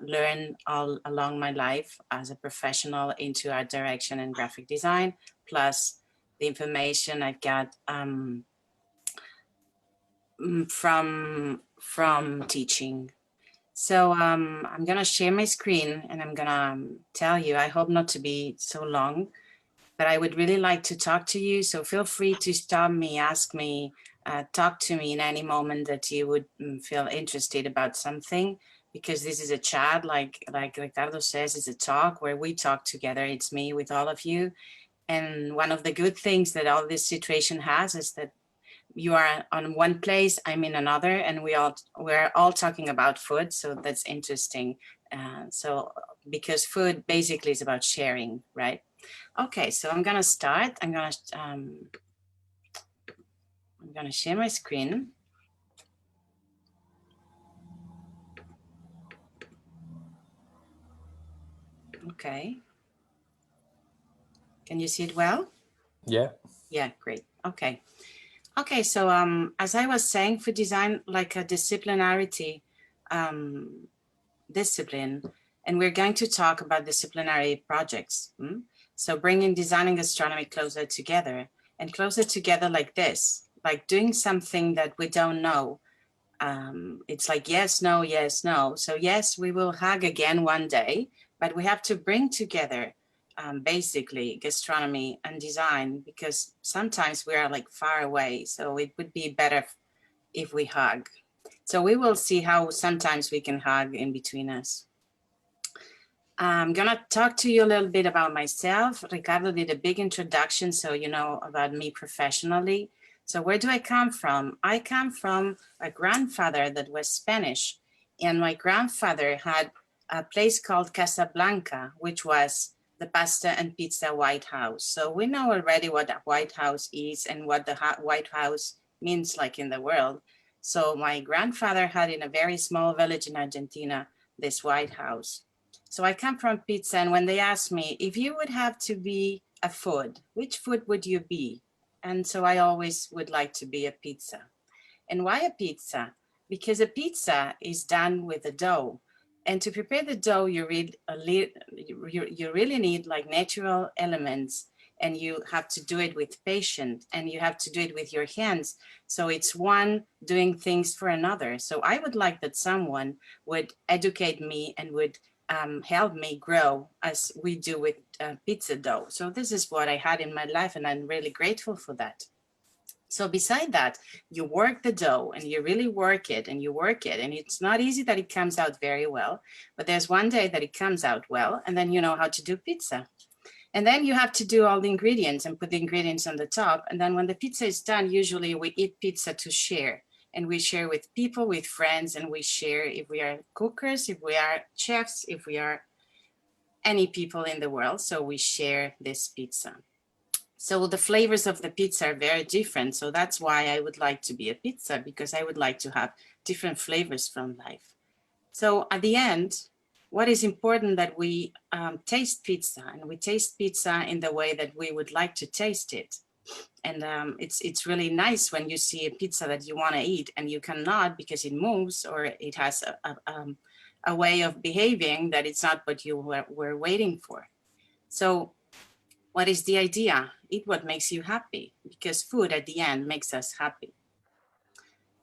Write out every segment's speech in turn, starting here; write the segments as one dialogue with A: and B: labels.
A: learned all along my life as a professional into art direction and graphic design, plus the information I've got from teaching. So I'm gonna share my screen and I'm gonna tell you, I hope not to be so long, but I would really like to talk to you. So feel free to stop me, ask me, talk to me in any moment that you would feel interested about something, because this is a chat, like Ricardo says, it's a talk where we talk together. It's me with all of you. And one of the good things that all this situation has is that you are on one place, I'm in another, and we're all talking about food. So that's interesting. So because food basically is about sharing, right? Okay, so I'm gonna start. I'm gonna share my screen. Okay. Can you see it well?
B: Yeah.
A: Yeah, great. Okay. Okay, so as I was saying, food design, like a disciplinarity discipline, and we're going to talk about disciplinary projects. So bringing design and gastronomy closer together, and closer together like this, like doing something that we don't know. It's like yes, no, yes, no. So yes, we will hug again one day, but we have to bring together basically gastronomy and design, because sometimes we are like far away. So it would be better if we hug. So we will see how sometimes we can hug in between us. I'm gonna talk to you a little bit about myself. Ricardo did a big introduction, so you know about me professionally. So where do I come from? I come from a grandfather that was Spanish, and my grandfather had a place called Casablanca, which was the pasta and pizza White House. So we know already what a White House is and what the White House means like in the world. So my grandfather had in a very small village in Argentina, this White House. So I come from pizza, and when they asked me, if you would have to be a food, which food would you be? And so I always would like to be a pizza. And why a pizza? Because a pizza is done with a dough. And to prepare the dough, you really need like natural elements, and you have to do it with patience, and you have to do it with your hands. So it's one doing things for another. So I would like that someone would educate me and would help me grow as we do with pizza dough. So this is what I had in my life, and I'm really grateful for that. So beside that, you work the dough and you really work it and you work it. And it's not easy that it comes out very well, but there's one day that it comes out well, and then you know how to do pizza. And then you have to do all the ingredients and put the ingredients on the top. And then when the pizza is done, usually we eat pizza to share. And we share with people, with friends, and we share if we are cookers, if we are chefs, if we are any people in the world. So we share this pizza. So the flavors of the pizza are very different. So that's why I would like to be a pizza, because I would like to have different flavors from life. So at the end, what is important that we taste pizza, and we taste pizza in the way that we would like to taste it. And it's really nice when you see a pizza that you want to eat and you cannot because it moves, or it has a way of behaving that it's not what you were waiting for. So what is the idea? Eat what makes you happy, because food at the end makes us happy.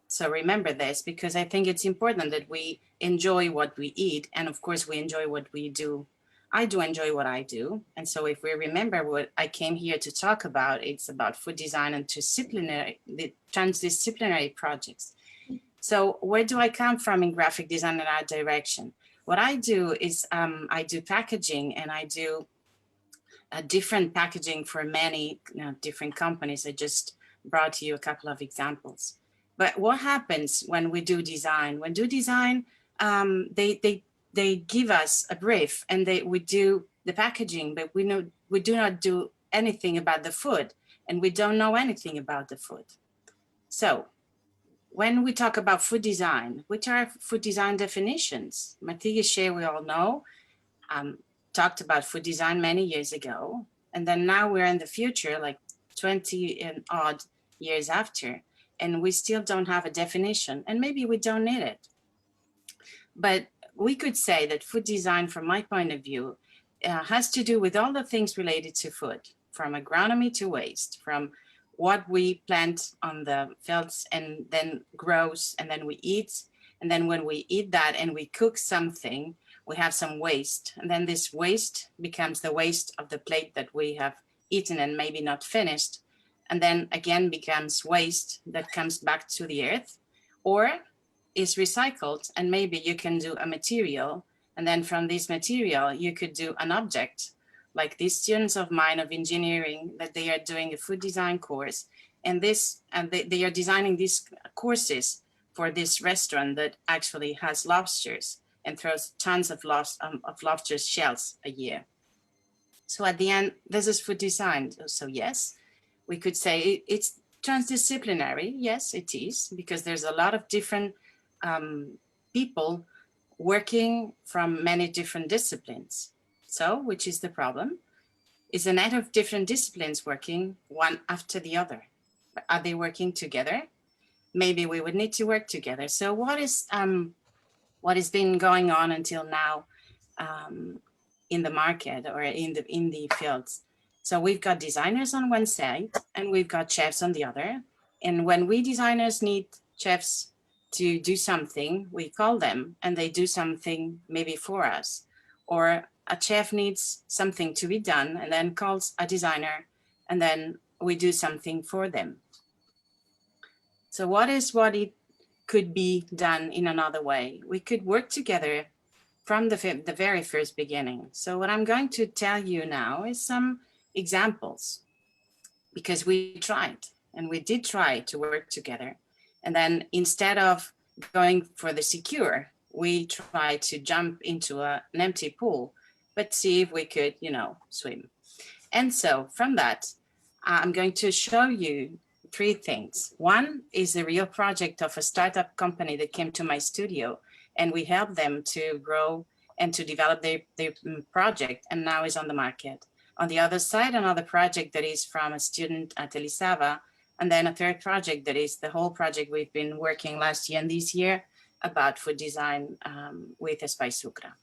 A: So remember this, because I think it's important that we enjoy what we eat. And of course, we enjoy what we do. I do enjoy what I do. And so if we remember what I came here to talk about, it's about food design and the transdisciplinary projects. So where do I come from in graphic design and art direction? What I do is I do packaging, and I do different packaging for many different companies. I just brought you a couple of examples. But what happens when we do design? When we do design, they give us a brief, and we do the packaging, but we do not do anything about the food, and we don't know anything about the food. So when we talk about food design, which are food design definitions? Matthias Shea, we all know, talked about food design many years ago. And then now we're in the future, like 20 and odd years after, and we still don't have a definition, and maybe we don't need it. But we could say that food design, from my point of view, has to do with all the things related to food, from agronomy to waste, from what we plant on the fields and then grows and then we eat. And then when we eat that and we cook something, we have some waste. And then this waste becomes the waste of the plate that we have eaten and maybe not finished. And then again becomes waste that comes back to the earth or is recycled. And maybe you can do a material. And then from this material, you could do an object, like these students of mine of engineering, that they are doing a food design course. And they are designing these courses for this restaurant that actually has lobsters and throws tons of lobster shells a year. So at the end, this is food design. So yes, we could say it's transdisciplinary. Yes, it is, because there's a lot of different people working from many different disciplines. So, which is the problem? Is a net of different disciplines working one after the other. Are they working together? Maybe we would need to work together. So what has been going on until now in the market or in the fields? So we've got designers on one side and we've got chefs on the other. And when we designers need chefs to do something, we call them and they do something maybe for us. Or a chef needs something to be done and then calls a designer and then we do something for them. So what it could be done in another way? We could work together from the very first beginning. So what I'm going to tell you now is some examples, because we tried and we did try to work together. And then instead of going for the secure, we tried to jump into an empty pool, but see if we could, swim. And so from that, I'm going to show you 3 things. One is a real project of a startup company that came to my studio, and we helped them to grow and to develop their project, and now is on the market. On the other side, another project that is from a student at Elisava, and then a third project that is the whole project we've been working last year and this year about food design with Espai Sucre.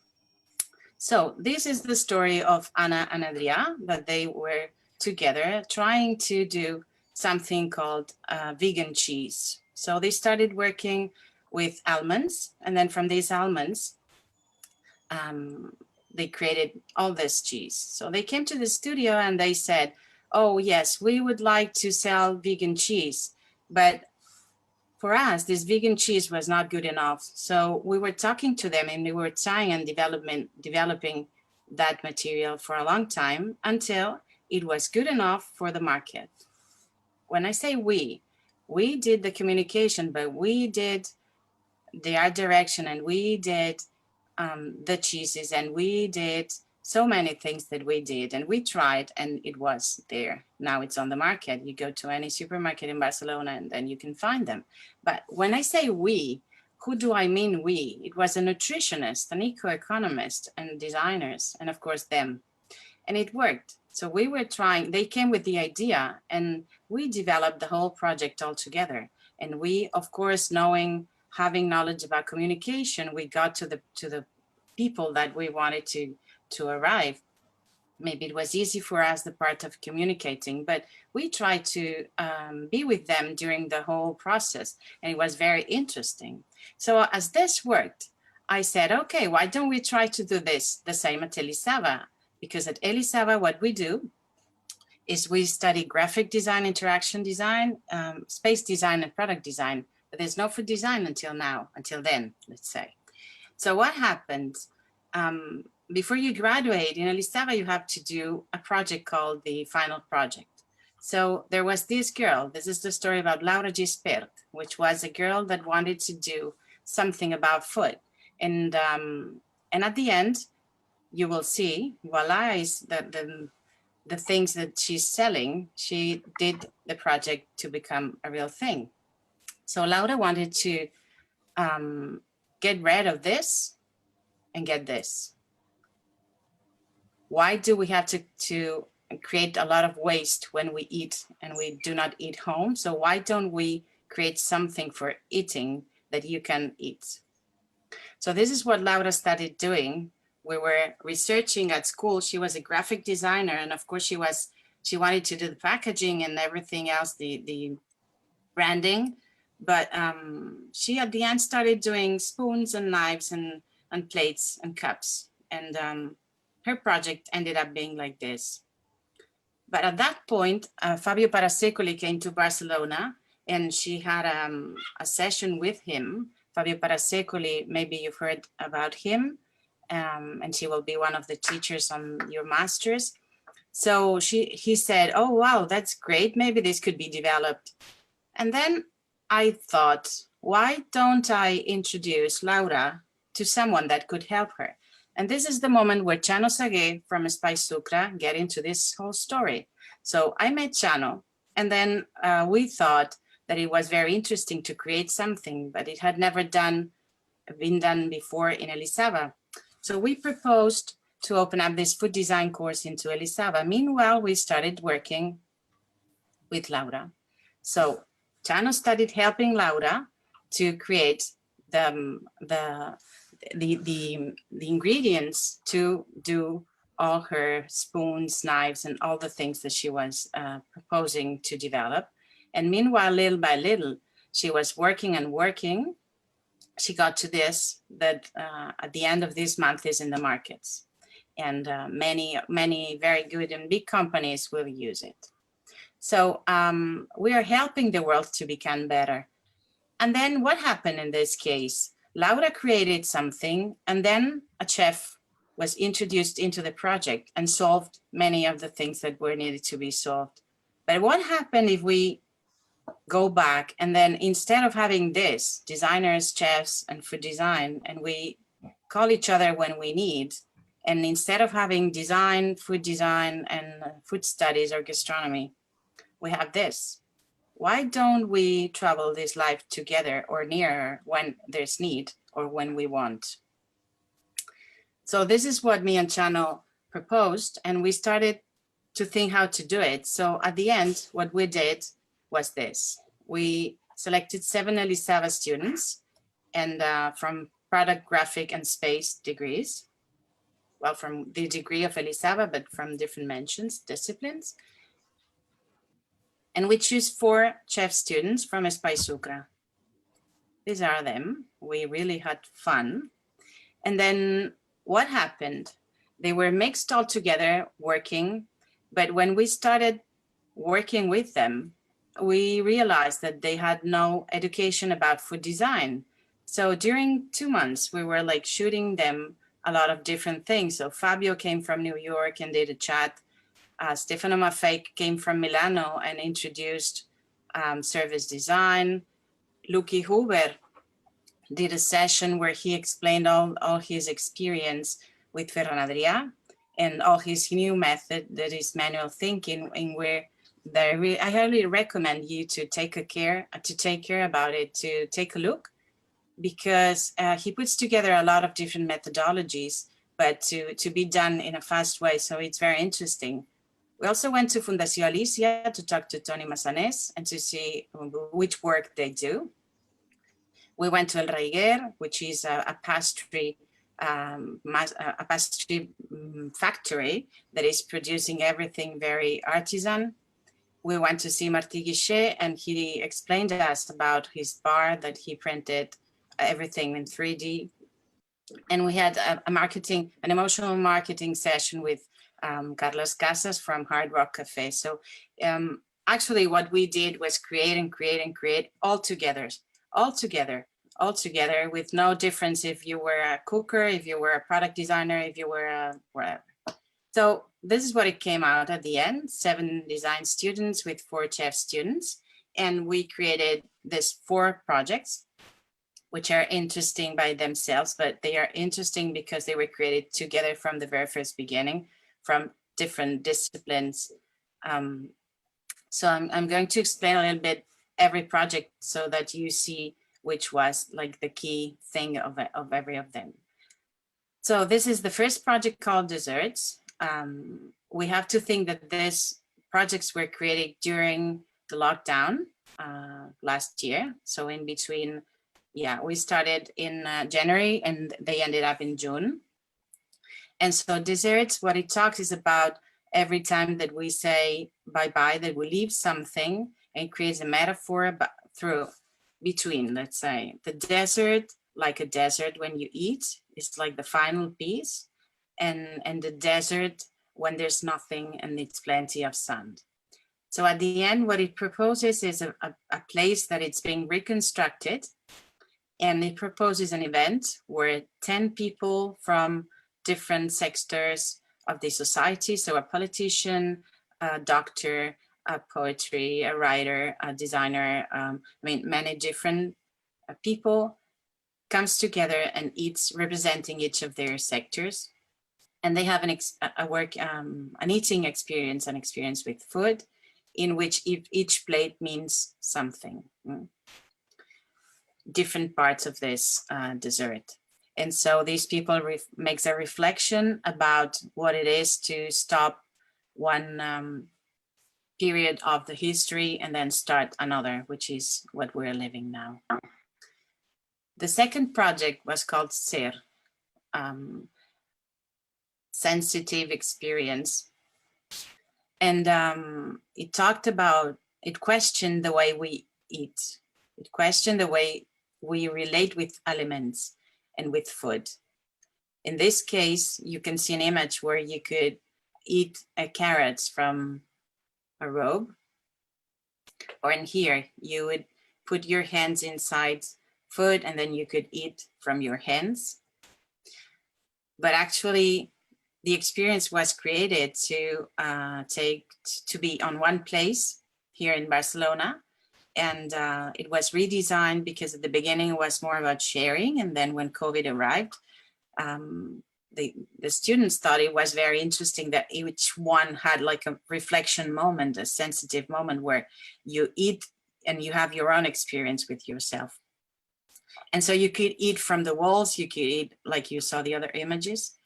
A: So this is the story of Anna and Adria, that they were together trying to do something called vegan cheese. So they started working with almonds, and then from these almonds, they created all this cheese. So they came to the studio and they said, oh yes, we would like to sell vegan cheese, but for us, this vegan cheese was not good enough. So we were talking to them and we were trying and developing that material for a long time until it was good enough for the market. When I say we did the communication, but we did the art direction and we did the cheeses and we did so many things that we did and we tried and it was there. Now it's on the market. You go to any supermarket in Barcelona and then you can find them. But when I say we, who do I mean we? It was a nutritionist, an eco-economist and designers and of course them. And it worked. So we were trying, they came with the idea and we developed the whole project all together. And we, of course, having knowledge about communication, we got to the people that we wanted to arrive. Maybe it was easy for us, the part of communicating, but we tried to be with them during the whole process. And it was very interesting. So as this worked, I said, okay, why don't we try to do this the same at Elisava? Because at Elisava, what we do is we study graphic design, interaction design, space design, and product design. But there's no food design until then, let's say. So what happens? Before you graduate in Elisava, you have to do a project called the final project. So there was this girl, this is the story about Laura Gispert, which was a girl that wanted to do something about food. And at the end, you will see, voila, is the things that she's selling, she did the project to become a real thing. So Laura wanted to get rid of this and get this. Why do we have to create a lot of waste when we eat and we do not eat home? So why don't we create something for eating that you can eat? So this is what Laura started doing. We were researching at school. She was a graphic designer, and of course she wanted to do the packaging and everything else, the branding. But she at the end started doing spoons and knives and plates and cups. And her project ended up being like this. But at that point, Fabio Parasecoli came to Barcelona, and she had a session with him. Fabio Parasecoli, maybe you've heard about him, and she will be one of the teachers on your master's. So he said, oh, wow, that's great. Maybe this could be developed. And then I thought, why don't I introduce Laura to someone that could help her? And this is the moment where Chano Sagué from Espai Sucra get into this whole story. So I met Chano, and then we thought that it was very interesting to create something, but it had never been done before in Elisava. So we proposed to open up this food design course into Elisava. Meanwhile, we started working with Laura. So Chano started helping Laura to create the ingredients to do all her spoons, knives, and all the things that she was proposing to develop. And meanwhile, little by little, she was working and working. She got to this, that at the end of this month is in the markets. And many very good and big companies will use it. So we are helping the world to become better. And then what happened in this case? Laura created something, and then a chef was introduced into the project and solved many of the things that were needed to be solved. But what happened if we go back and then instead of having this, designers, chefs, and food design, and we call each other when we need, and instead of having design, and food studies or gastronomy, we have this. Why don't we travel this life together or nearer when there's need or when we want? So this is what me and Chano proposed, and we started to think how to do it. So at the end, what we did was this. We selected 7 Elisava students and from product, graphic, and space degrees. Well, from the degree of Elisava, but from different disciplines. And we choose 4 chef students from Espai Sucra. These are them. We really had fun. And then what happened? They were mixed all together working, but when we started working with them, we realized that they had no education about food design. So during 2 months, we were like shooting them a lot of different things. So Fabio came from New York and did a chat. Stefano Maffei came from Milano and introduced service design. Lucky Huber did a session where he explained all his experience with Ferran Adrià and all his new method that is manual thinking, in where I highly recommend you to take care about it, to take a look, because he puts together a lot of different methodologies, but to be done in a fast way. So it's very interesting. We also went to Fundació Alicia to talk to Toni Massanés and to see which work they do. We went to El Reiguer, which is a pastry factory that is producing everything very artisan. We went to see Martí Guichet, and he explained to us about his bar that he printed everything in 3D. And we had an emotional marketing session with Carlos Casas from Hard Rock Cafe. So actually what we did was create all together with no difference if you were a cooker, if you were a product designer, if you were a whatever. So this is what it came out at the end, 7 design students with 4 chef students. And we created these 4 projects, which are interesting by themselves, but they are interesting because they were created together from the very first beginning, from different disciplines. So I'm going to explain a little bit every project so that you see which was like the key thing of every of them. So this is the first project called Desserts. We have to think that these projects were created during the lockdown last year. So in between Yeah, we started in January and they ended up in June. And so desserts, what it talks is about every time that we say bye-bye, that we leave something, and it creates a metaphor between, let's say, the desert, like a desert when you eat, it's like the final piece, and the desert when there's nothing and it's plenty of sun. So at the end, what it proposes is a place that it's being reconstructed, and it proposes an event where 10 people from different sectors of the society, so a politician, a doctor, a poetry, a writer, a designer, many different people comes together and eats, representing each of their sectors. And they have an eating experience, an experience with food, in which each plate means something. Different parts of this dessert. And so these people makes a reflection about what it is to stop one period of the history and then start another, which is what we're living now. The second project was called SER, sensitive experience. And it questioned the way we eat. It questioned the way we relate with elements and with food. In this case, you can see an image where you could eat carrots from a robe, or in here, you would put your hands inside food and then you could eat from your hands. But actually, the experience was created to be on one place here in Barcelona. And it was redesigned because at the beginning it was more about sharing. And then when COVID arrived, the students thought it was very interesting that each one had like a reflection moment, a sensitive moment where you eat and you have your own experience with yourself. And so you could eat from the walls, you could eat like you saw the other images.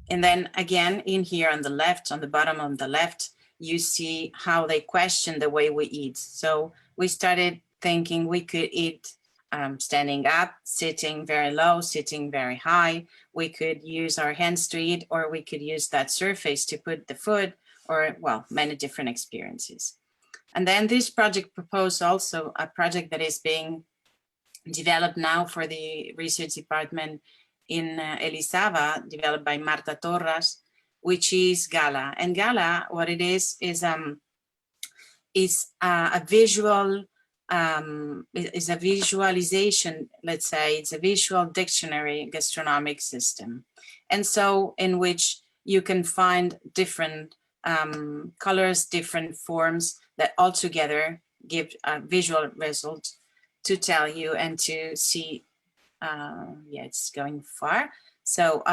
A: And then again, in here on the left, on the bottom on the left, you see how they question the way we eat. So we started thinking we could eat standing up, sitting very low, sitting very high. We could use our hands to eat, or we could use that surface to put the food, or well, many different experiences. And then this project proposed also a project that is being developed now for the research department in Elisava, developed by Marta Torres, which is Gala. And Gala, what it is a visual, is a visualization, let's say, it's a visual dictionary gastronomic system. And so in which you can find different colors, different forms that all together give a visual result to tell you and to see, yeah, it's going far. So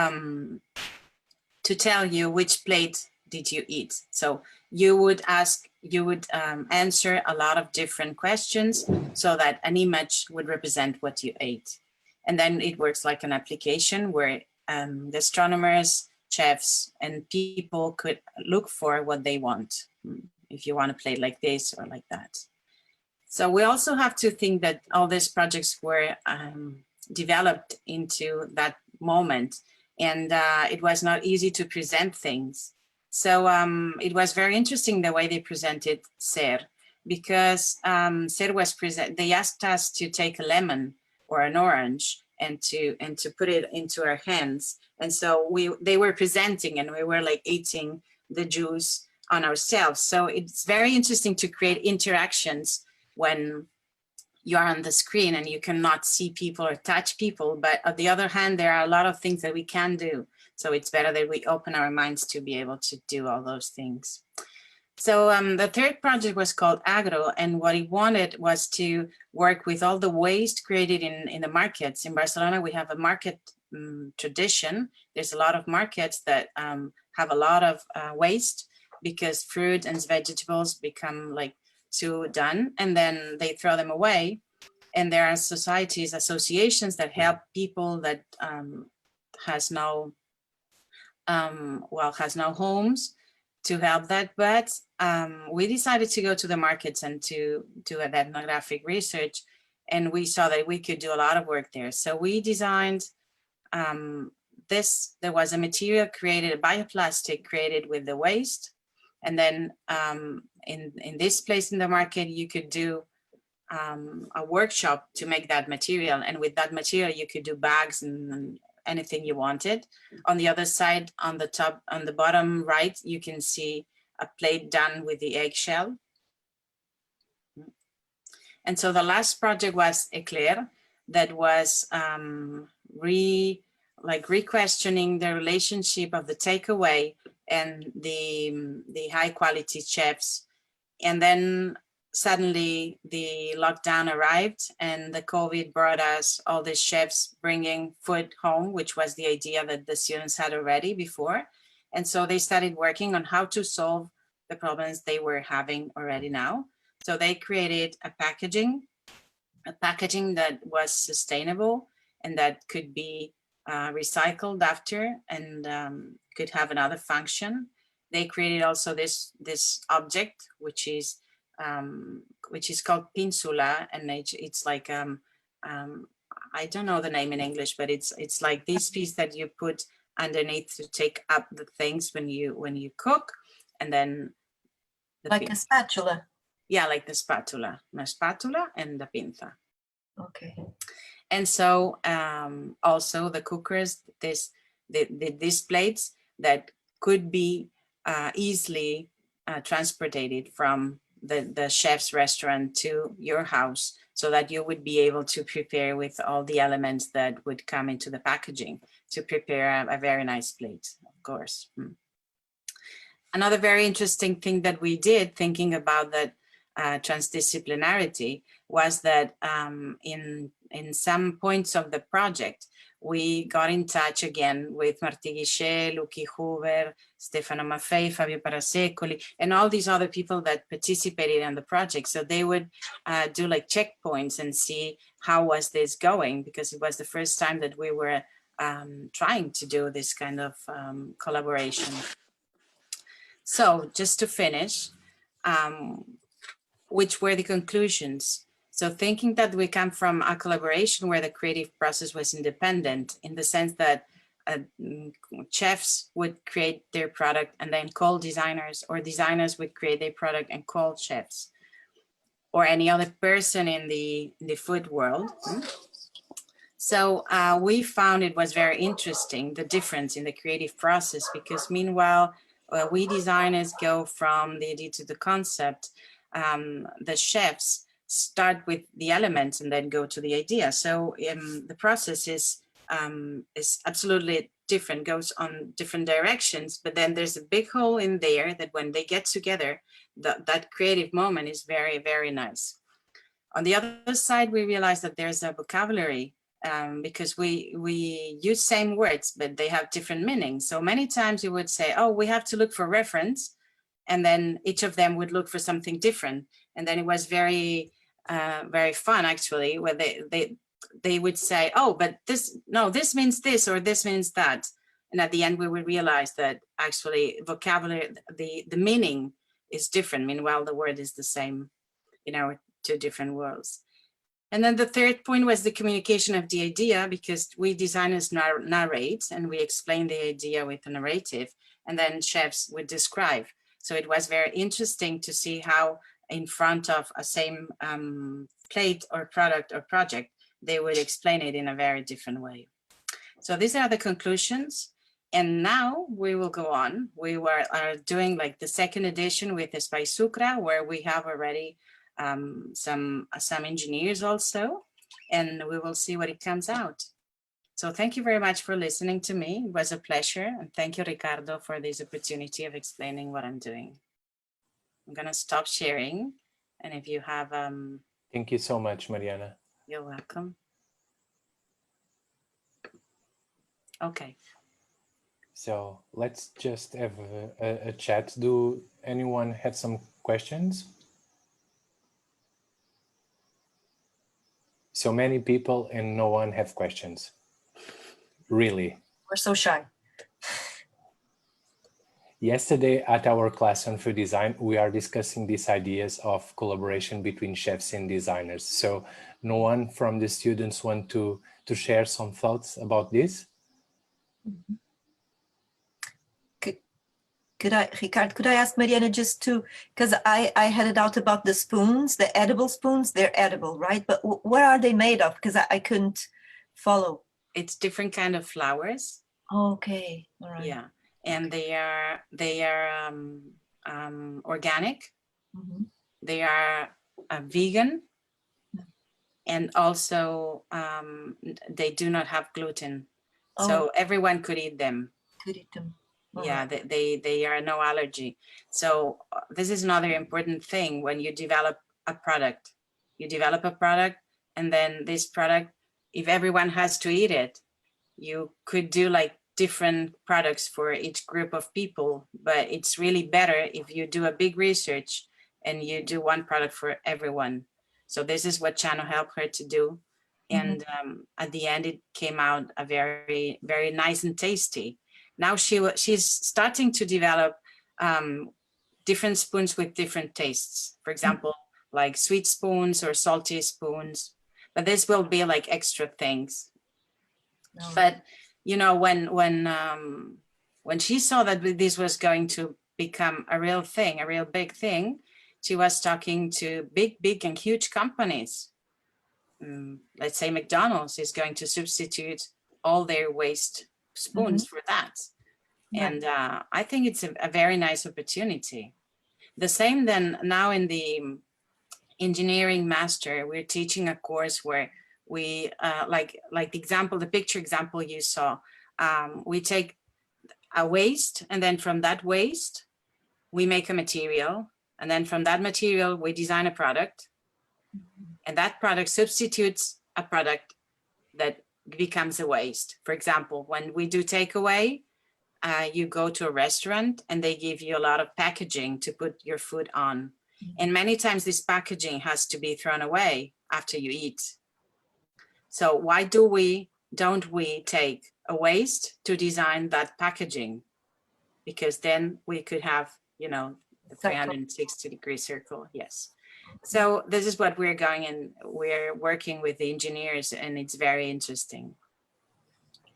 A: to tell you which plate did you eat. So you would answer a lot of different questions so that an image would represent what you ate. And then it works like an application where gastronomers, chefs, and people could look for what they want. If you want a plate like this or like that. So we also have to think that all these projects were developed into that moment, and it was not easy to present things. So it was very interesting the way they presented SER, because SER was they asked us to take a lemon or an orange and to put it into our hands. And so they were presenting and we were like eating the juice on ourselves. So it's very interesting to create interactions when you're on the screen and you cannot see people or touch people. But on the other hand, there are a lot of things that we can do. So it's better that we open our minds to be able to do all those things. So the third project was called Agro, and what he wanted was to work with all the waste created in the markets. In Barcelona, we have a market tradition. There's a lot of markets that have a lot of waste because fruit and vegetables become like too done and then they throw them away. And there are societies, associations that help people that has no homes to help that. But we decided to go to the markets and to do an ethnographic research. and we saw that we could do a lot of work there. So we designed this. There was a material created, a bioplastic created with the waste. And then in this place in the market, you could do a workshop to make that material. And with that material, you could do bags and anything you wanted. On the other side, on the top, on the bottom right, you can see a plate done with the eggshell. And so the last project was Eclair, that was re-questioning the relationship of the takeaway and the high quality chefs. And then suddenly the lockdown arrived and the COVID brought us all the chefs bringing food home, which was the idea that the students had already before. And so they started working on how to solve the problems they were having already now. So they created a packaging that was sustainable and that could be recycled after and could have another function. They created also this object, which is called pinsula, and it's like I don't know the name in English, but it's like this piece that you put underneath to take up the things when you cook, and then
B: like a spatula.
A: Yeah, like the spatula, una spatula and the pinza.
B: Okay.
A: And so also the cookers, these plates that could be easily transported from the chef's restaurant to your house, so that you would be able to prepare with all the elements that would come into the packaging to prepare a very nice plate, of course. Another very interesting thing that we did, thinking about that transdisciplinarity, was that in some points of the project, we got in touch again with Martí Guichet, Lucky Hoover, Stefano Maffei, Fabio Parasecoli, and all these other people that participated in the project. So they would do like checkpoints and see how was this going, because it was the first time that we were trying to do this kind of collaboration. So just to finish, which were the conclusions? So thinking that we come from a collaboration where the creative process was independent, in the sense that chefs would create their product and then call designers, or designers would create their product and call chefs, or any other person in the food world. So we found it was very interesting, the difference in the creative process, because meanwhile, we designers go from the idea to the concept. The chefs start with the elements and then go to the idea. So the process is absolutely different, goes on different directions, but then there's a big hole in there that when they get together, that creative moment is very, very nice. On the other side, we realize that there's a vocabulary, because we use same words, but they have different meanings. So many times you would say, oh, we have to look for reference, and then each of them would look for something different. And then it was very, very fun, actually, where they would say, oh, but this means this, or this means that. And at the end, we would realize that actually vocabulary, the meaning is different. Meanwhile, the word is the same in our two different worlds. And then the third point was the communication of the idea, because we designers narrate and we explain the idea with a narrative, and then chefs would describe. So it was very interesting to see how in front of a same plate or product or project, they would explain it in a very different way. So these are the conclusions. And now we will go on. We are doing like the second edition with Espai Sucra, where we have already some engineers also, and we will see what it comes out. So thank you very much for listening to me. It was a pleasure. And thank you, Ricardo, for this opportunity of explaining what I'm doing. I'm gonna stop sharing. And if you have...
C: Thank you so much, Mariana.
A: You're welcome. Okay.
C: So let's just have a chat. Do anyone have some questions? So many people and no one have questions. Really?
B: We're so shy.
C: Yesterday at our class on food design, we are discussing these ideas of collaboration between chefs and designers. So no one from the students want to share some thoughts about this?
B: Could I, Ricard, could I ask Mariana just to, because I had a doubt about the spoons, the edible spoons, they're edible, right? But what are they made of? Because I couldn't follow.
A: It's different kind of flowers.
B: Okay, all right.
A: Yeah, and they are organic.
B: Mhm.
A: They are vegan, and also they do not have gluten, so everyone could eat them.
B: Could eat them.
A: Yeah, they are no allergy. So this is another important thing when you develop a product. You develop a product, and then this product, if everyone has to eat it, you could do like different products for each group of people, but it's really better if you do a big research and you do one product for everyone. So this is what Chano helped her to do. And at the end, it came out a very, very nice and tasty. Now she's starting to develop different spoons with different tastes. For example, like sweet spoons or salty spoons, but this will be like extra things.
B: No.
A: But you know, when she saw that this was going to become a real thing, a real big thing, she was talking to big and huge companies. Let's say McDonald's is going to substitute all their waste spoons for that.
B: Right.
A: And I think it's a very nice opportunity. The same then now in the engineering master, we're teaching a course where we like the example, the picture example you saw, we take a waste, and then from that waste we make a material, and then from that material we design a product, and that product substitutes a product that becomes a waste. For example, when we do takeaway, you go to a restaurant and they give you a lot of packaging to put your food on, and many times this packaging has to be thrown away after you eat. So why don't we take a waste to design that packaging? Because then we could have, you know, the 360-degree circle. Yes. So this is what we're going, and we're working with the engineers, and it's very interesting.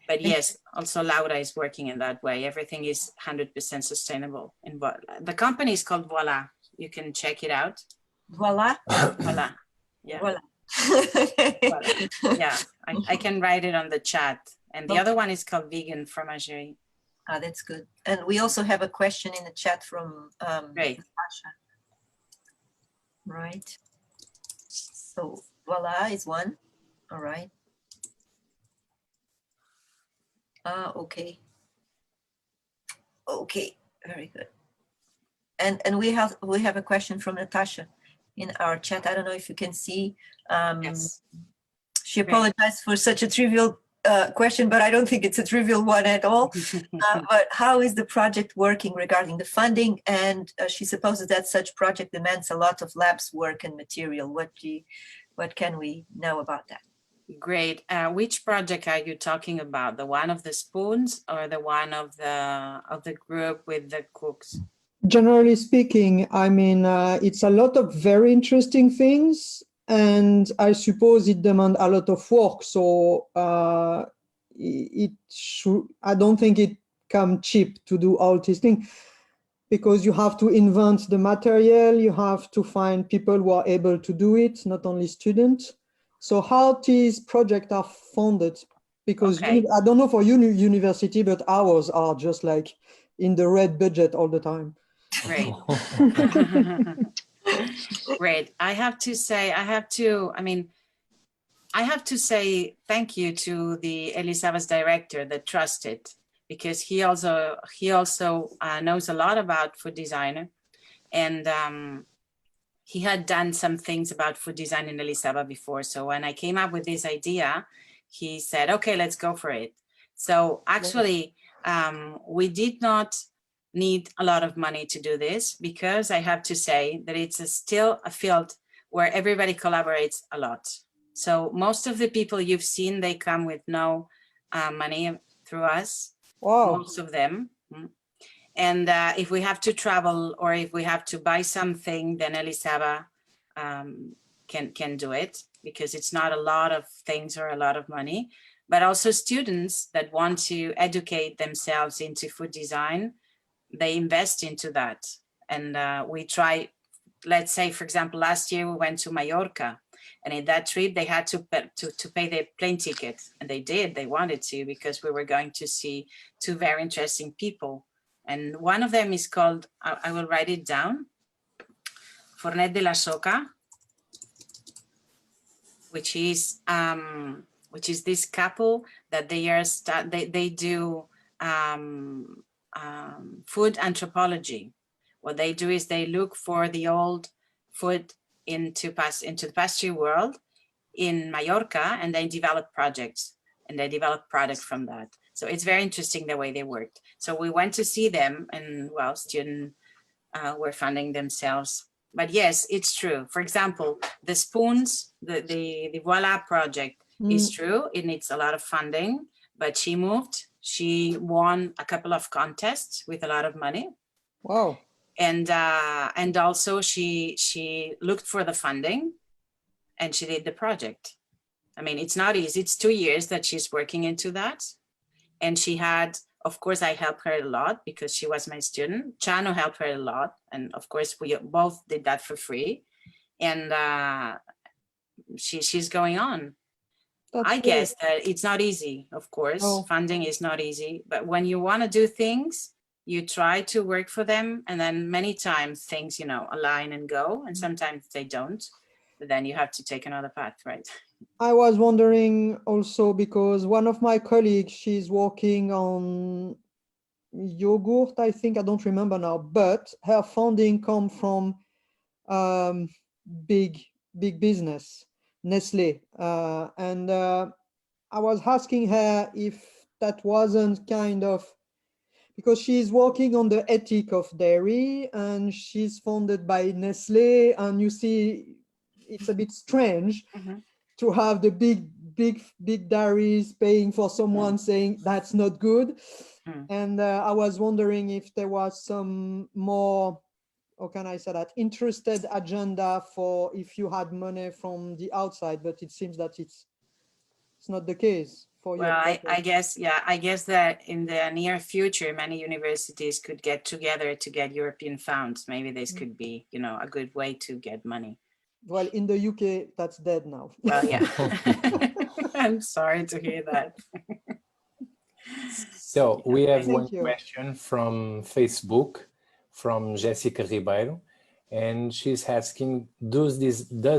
A: But yes, also Laura is working in that way. Everything is 100% sustainable. And the company is called Voila. You can check it out.
B: Voila.
A: Voila. Yeah.
B: Voila.
A: Voila. Yeah, I can write it on the chat. And the other one is called Vegan Fromagerie.
B: Ah, that's good. And we also have a question in the chat from
A: Great.
B: Natasha. Right. So voila is one. All right. Okay. Okay, very good. And we have a question from Natasha in our chat. I don't know if you can see.
A: Yes.
B: She apologized for such a trivial question, but I don't think it's a trivial one at all. But how is the project working regarding the funding? And she supposes that such project demands a lot of labs work and material. What can we know about that?
A: Great. Which project are you talking about? The one of the spoons or the one of the group with the cooks?
D: Generally speaking, I mean, it's a lot of very interesting things, and I suppose it demands a lot of work. So I don't think it comes cheap to do all these things, because you have to invent the material, you have to find people who are able to do it, not only students. So how these projects are funded? Because I don't know for university, but ours are just like in the red budget all the time.
A: Great. Great. I have to say thank you to the Elisava's director that trusted, because he also knows a lot about food design, and he had done some things about food design in Elisava before. So when I came up with this idea, he said, okay, let's go for it. So actually, we did not need a lot of money to do this, because I have to say that it's still a field where everybody collaborates a lot. So most of the people you've seen, they come with no money through us. Wow. Most of them. And if we have to travel or if we have to buy something, then Elisava can do it. because it's not a lot of things or a lot of money, but also students that want to educate themselves into food design, they invest into that. And we try, let's say, for example, last year we went to Mallorca, and in that trip they had to pay their plane ticket, and they did, they wanted to, because we were going to see two very interesting people. And one of them is called, I will write it down, Fornet de la Soca, which is this couple that they do food anthropology. What they do is they look for the old food into the pastry world in Mallorca, and they develop projects and they develop products from that. So it's very interesting the way they worked. So we went to see them, and well, students were funding themselves. But yes, it's true. For example, the spoons, the Voila project is true. It needs a lot of funding, but she won a couple of contests with a lot of money.
D: Wow.
A: And also she looked for the funding and she did the project. I mean, it's not easy. It's 2 years that she's working into that. And she had, of course, I helped her a lot because she was my student. Chano helped her a lot. And of course, we both did that for free. And she's going on. I guess that it's not easy, of course.
D: No.
A: Funding is not easy. But when you want to do things, you try to work for them. And then many times things, align and go. And sometimes they don't. But then you have to take another path, right?
D: I was wondering also because one of my colleagues, she's working on yogurt, I think, I don't remember now, but her funding come from big business, Nestle. And I was asking her if that wasn't kind of, because she's working on the ethic of dairy and she's funded by Nestle, and you see, it's a bit strange to have the big dairies paying for someone saying that's not good. And I was wondering if there was some more, how can I say that, interested agenda for if you had money from the outside, but it seems that it's not the case for you.
A: Well, I guess that in the near future, many universities could get together to get European funds. Maybe this could be, a good way to get money.
D: Well, in the UK, that's dead now.
A: Well, yeah. I'm sorry to hear that.
C: So we have
D: Thank
C: one
D: you.
C: question from Facebook, from Jessica Ribeiro, and she's asking, does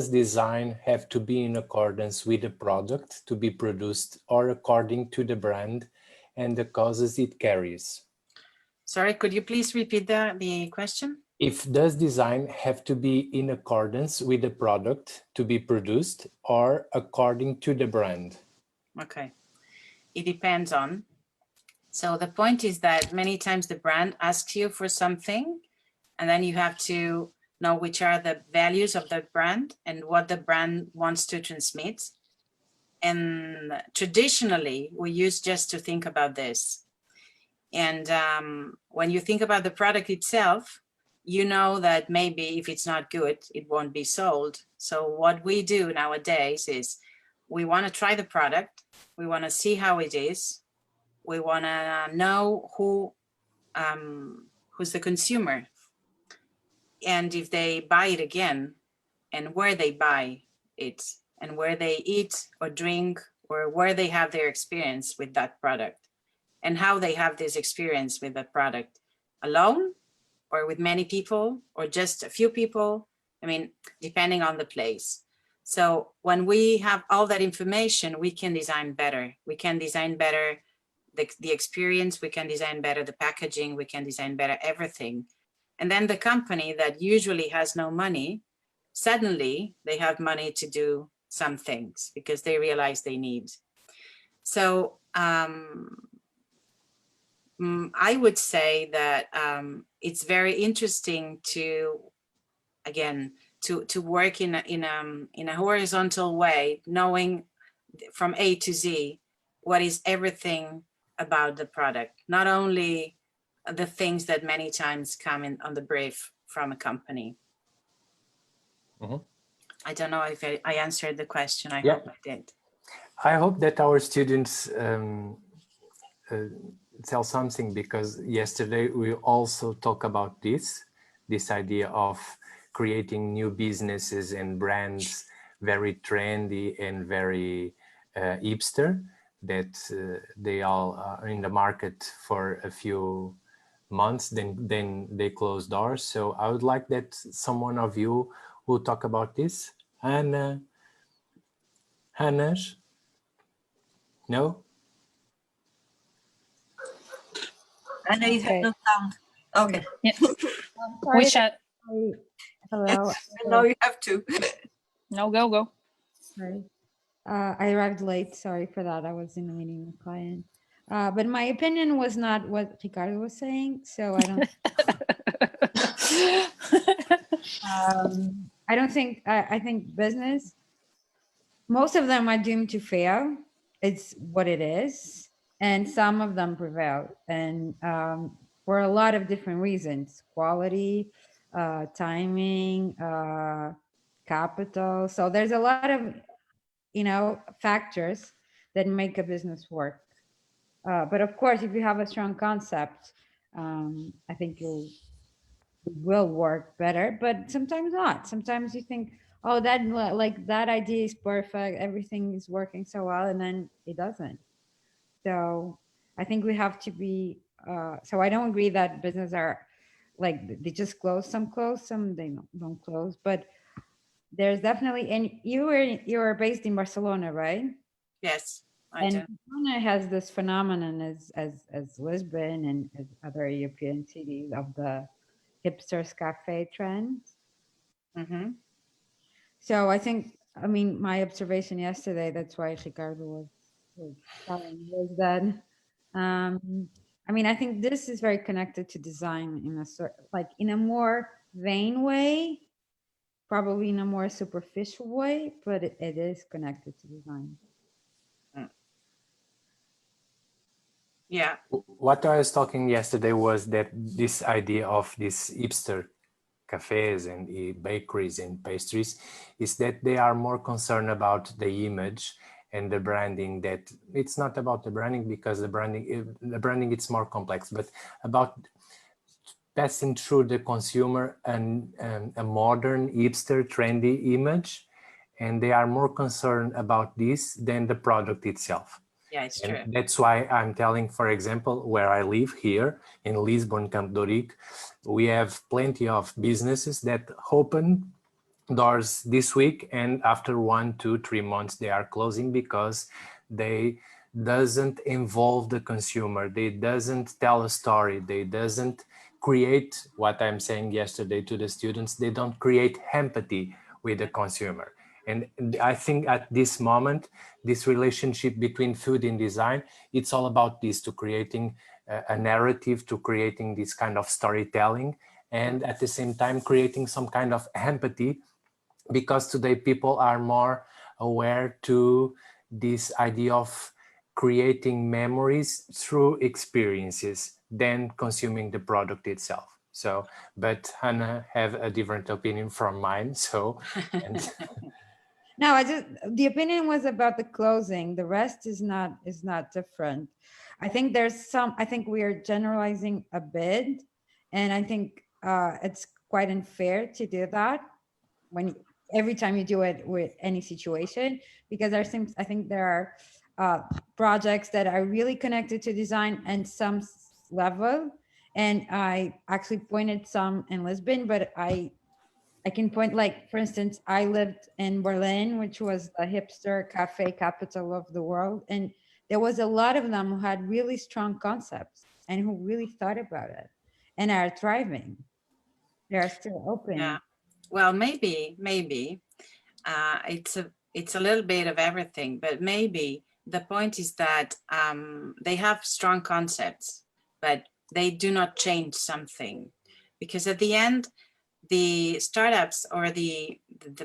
C: design have to be in accordance with the product to be produced or according to the brand and the causes it carries?
A: Sorry, could you please repeat the question?
C: Does design have to be in accordance with the product to be produced or according to the brand?
A: Okay, it depends on. So the point is that many times the brand asks you for something, and then you have to know which are the values of the brand and what the brand wants to transmit. And traditionally, we used just to think about this. And when you think about the product itself, you know that maybe if it's not good, it won't be sold. So what we do nowadays is we want to try the product. We want to see how it is. We want to know who's the consumer, and if they buy it again, and where they buy it, and where they eat or drink, or where they have their experience with that product, and how they have this experience with the product, alone or with many people or just a few people. I mean, depending on the place. So when we have all that information, we can design better. We can design better the experience, we can design better the packaging, we can design better everything. And then the company that usually has no money, suddenly they have money to do some things because they realize they need. So I would say that it's very interesting to, again, to work in a horizontal way, knowing from A to Z what is everything about the product, not only the things that many times come in on the brief from a company. I don't know if I answered the question. I
C: Yeah.
A: hope I did.
C: I hope that our students tell something, because yesterday we also talk about this idea of creating new businesses and brands, very trendy and very hipster, that they all are in the market for a few months, then they close doors. So I would like that someone of you will talk about this. Hannah, no?
B: I know you have no sound. Okay.
E: Yeah.
F: Sorry,
E: Which
F: hello.
B: No, you have to.
E: no, go.
F: Sorry. I arrived late. Sorry for that. I was in a meeting with a client. But my opinion was not what Ricardo was saying, so I don't. I don't think. I think business. Most of them are doomed to fail. It's what it is, and some of them prevail, and for a lot of different reasons: quality, timing, capital. So there's a lot of factors that make a business work. But of course, if you have a strong concept, I think it will work better, but sometimes not. Sometimes you think, oh, that idea is perfect, everything is working so well, and then it doesn't. So I think we have to be, so I don't agree that business are like, they just close, some they don't close, but there's definitely, and you're based in Barcelona, right?
A: Yes, I
F: And
A: do.
F: Barcelona has this phenomenon as Lisbon and as other European cities of the hipsters cafe trend.
A: Mm-hmm.
F: So I think, I mean, my observation yesterday, that's why Ricardo was telling, was that, I mean, I think this is very connected to design in a sort, like in a more vain way, probably in a more superficial way, but it is connected to design.
A: Yeah.
C: What I was talking yesterday was that this idea of these hipster cafes and bakeries and pastries is that they are more concerned about the image and the branding. That it's not about the branding, because the branding it's more complex, but about passing through the consumer and a modern hipster trendy image, and they are more concerned about this than the product itself.
A: Yeah, it's
C: and
A: true.
C: That's why I'm telling, for example, where I live here in Lisbon, Campo de Ourique, we have plenty of businesses that open doors this week, and after 1, 2, 3 months they are closing because they doesn't involve the consumer, they doesn't tell a story, they doesn't create what I'm saying yesterday to the students, they don't create empathy with the consumer. And I think at this moment, this relationship between food and design, it's all about this, to creating a narrative, to creating this kind of storytelling, and at the same time creating some kind of empathy, because today people are more aware to this idea of creating memories through experiences than consuming the product itself. So, but Hannah have a different opinion from mine. So,
F: No, the opinion was about the closing. The rest is not different. I think I think we are generalizing a bit, and I think it's quite unfair to do that every time you do it with any situation, because I think there are projects that are really connected to design and some level, and I actually pointed some in Lisbon, but I can point, like, for instance, I lived in Berlin, which was a hipster cafe capital of the world. And there was a lot of them who had really strong concepts and who really thought about it and are thriving. They are still open.
A: Yeah. Well, maybe it's a little bit of everything, but maybe the point is that they have strong concepts, but they do not change something, because at the end, the startups or the